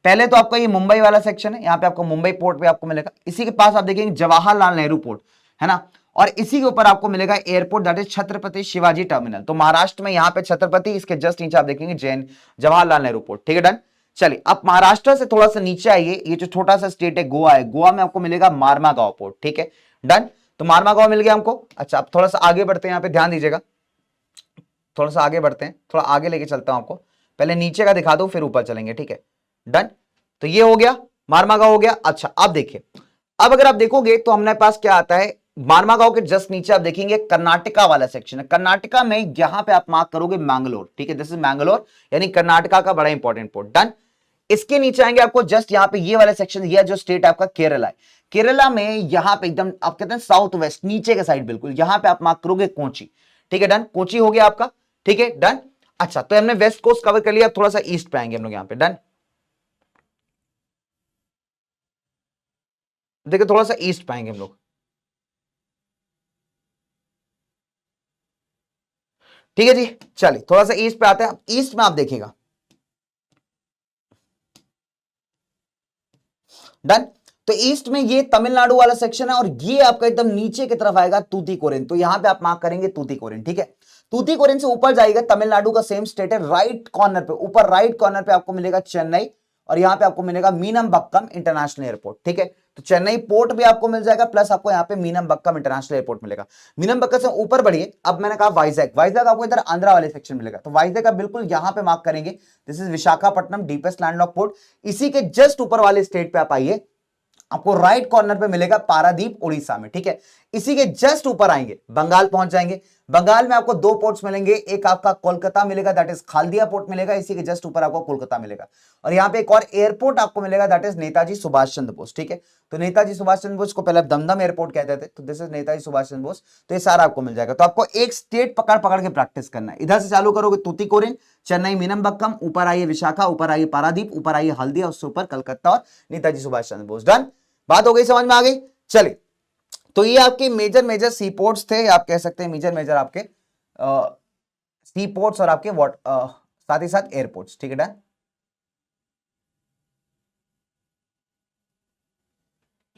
पहले तो आपका ये मुंबई वाला सेक्शन है, यहां पे आपको मुंबई पोर्ट पे आपको मिलेगा, इसी के पास आप देखेंगे जवाहरलाल नेहरू पोर्ट है ना, और इसी के ऊपर आपको मिलेगा airport, that is Chhatrapati Shivaji terminal. तो महाराष्ट्र में यहां पे छत्रपति, इसके जस्ट नीचे आप देखेंगे जैन जवाहरलाल नेहरू पोर्ट, ठीक है, डन। चलिए अब महाराष्ट्र से थोड़ा सा नीचे आइए, ये जो छोटा सा स्टेट है गोवा है, गोवा में आपको मिलेगा मारमागांव पोर्ट, ठीक है, डन। तो मारमागांव मिल गया हमको। अच्छा अब थोड़ा सा आगे बढ़ते हैं, यहां पे ध्यान दीजिएगा, थोड़ा सा आगे बढ़ते हैं, थोड़ा आगे लेके चलता हूं आपको, पहले नीचे का दिखा दूं फिर ऊपर चलेंगे, ठीक है, डन। तो ये हो गया, मारमागांव हो गया। अच्छा अब देखिए, अब अगर आप देखोगे तो हमारे पास क्या आता है, मारमागांव के जस्ट नीचे आप देखेंगे कर्नाटका वाला सेक्शन है। कर्नाटका में यहां पे आप मार्क करोगे मैंगलोर, ठीक है, दिस इज मैंगलोर, यानी कर्नाटका का बड़ा इंपॉर्टेंट पोर्ट, डन। इसके नीचे आएंगे आपको जस्ट यहां पे ये वाला सेक्शन, ये जो स्टेट आपका केरला है, केरला में यहां पे एकदम आप कहते हैं साउथ वेस्ट नीचे के साइड, बिल्कुल यहां पे आप मार्क करोगे कोची, ठीक है, डन। कोची हो गया आपका, ठीक है, डन। अच्छा तो हमने वेस्ट कोस्ट कवर कर लिया, थोड़ा सा ईस्ट पे आएंगे हम लोग यहां पे, डन। देखिए थोड़ा सा ईस्ट पे आएंगे हम लोग, ठीक है जी। चलिए थोड़ा सा ईस्ट पे आते हैं, ईस्ट में आप देखिएगा, डन। तो ईस्ट में ये तमिलनाडु वाला सेक्शन है, और ये आपका एकदम नीचे की तरफ आएगा तूतीकोरिन, तो यहां पे आप मार्क करेंगे तूतीकोरिन, ठीक है। तूतीकोरिन से ऊपर जाएगा, तमिलनाडु का सेम स्टेट है, राइट कॉर्नर पे, ऊपर राइट कॉर्नर पे आपको मिलेगा चेन्नई, और यहां पे आपको मिलेगा मीनमबक्कम इंटरनेशनल एयरपोर्ट, ठीक है। तो चेन्नई पोर्ट भी आपको मिल जाएगा, प्लस आपको यहाँ पे मीनमबक्कम इंटरनेशनल एयरपोर्ट मिलेगा। मीनमबक्कम से ऊपर बढ़िए, अब मैंने कहा वाइजैक, वाइजैक आपको इधर आंध्रा वाले सेक्शन मिलेगा, तो वाइजैक आप बिल्कुल यहां पे मार्क करेंगे, this is Visakhapatnam, deepest landlock port. इसी के जस्ट ऊपर वाले स्टेट पे आप आइए, आपको राइट कॉर्नर पे मिलेगा पारादीप उड़ीसा में, ठीक है। इसी के जस्ट ऊपर आएंगे बंगाल पहुंच जाएंगे, बंगाल में आपको 2 पोर्ट्स मिलेंगे, एक आपका कोलकाता मिलेगा, दैट इज खालदिया पोर्ट मिलेगा, इसी के जस्ट ऊपर आपको कोलकाता मिलेगा, और यहां पे एक और एयरपोर्ट आपको मिलेगा, दैट इज नेताजी सुभाष चंद्र बोस, ठीक है। तो नेताजी सुभाष चंद्र बोस को पहले दमदम एयरपोर्ट कहते थे, तो दिस इज नेताजी सुभाष चंद्र बोस। तो ये सारा आपको मिल जाएगा। तो आपको एक स्टेट पकड़ पकड़ के प्रैक्टिस करना है, इधर से चालू करोगे तूतीकोरिन, चेन्नई मीनमबक्कम, ऊपर आइए विशाखा, ऊपर आइए पारादीप, ऊपर आइए हल्दिया, उससे ऊपर कलकत्ता और नेताजी सुभाष चंद्र बोस, डन। बात हो गई, समझ में आ गई। चलिए तो ये आपके मेजर मेजर सी पोर्ट्स थे, आप कह सकते हैं मेजर मेजर आपके सी पोर्ट्स और आपके साथ ही साथ एयरपोर्ट्स, ठीक है, डन।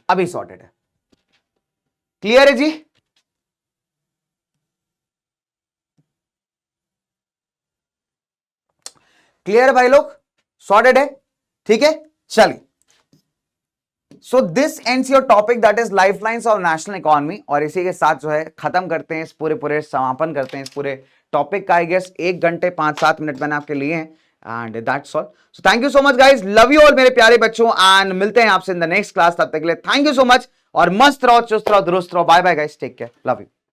अभी सॉर्टेड है, क्लियर है जी। क्लियर है भाई लोग, सॉर्टेड है, ठीक है। चलिए so this ends your topic, that is lifelines of national economy, और इसी के साथ जो है खत्म करते हैं इस पूरे पूरे समापन करते हैं इस पूरे टॉपिक का। आई गेस 1 घंटे 5-7 मिनट मैंने आपके लिए हैं, and that's all. So thank you so much guys, love you all मेरे प्यारे बच्चों, एंड मिलते हैं आपसे इन द नेक्स्ट क्लास। तब तक के लिए थैंक यू सो मच, और मस्त रहो, चुस्त रहो, दुरुस्त रहो। Bye bye guys, take care, love you.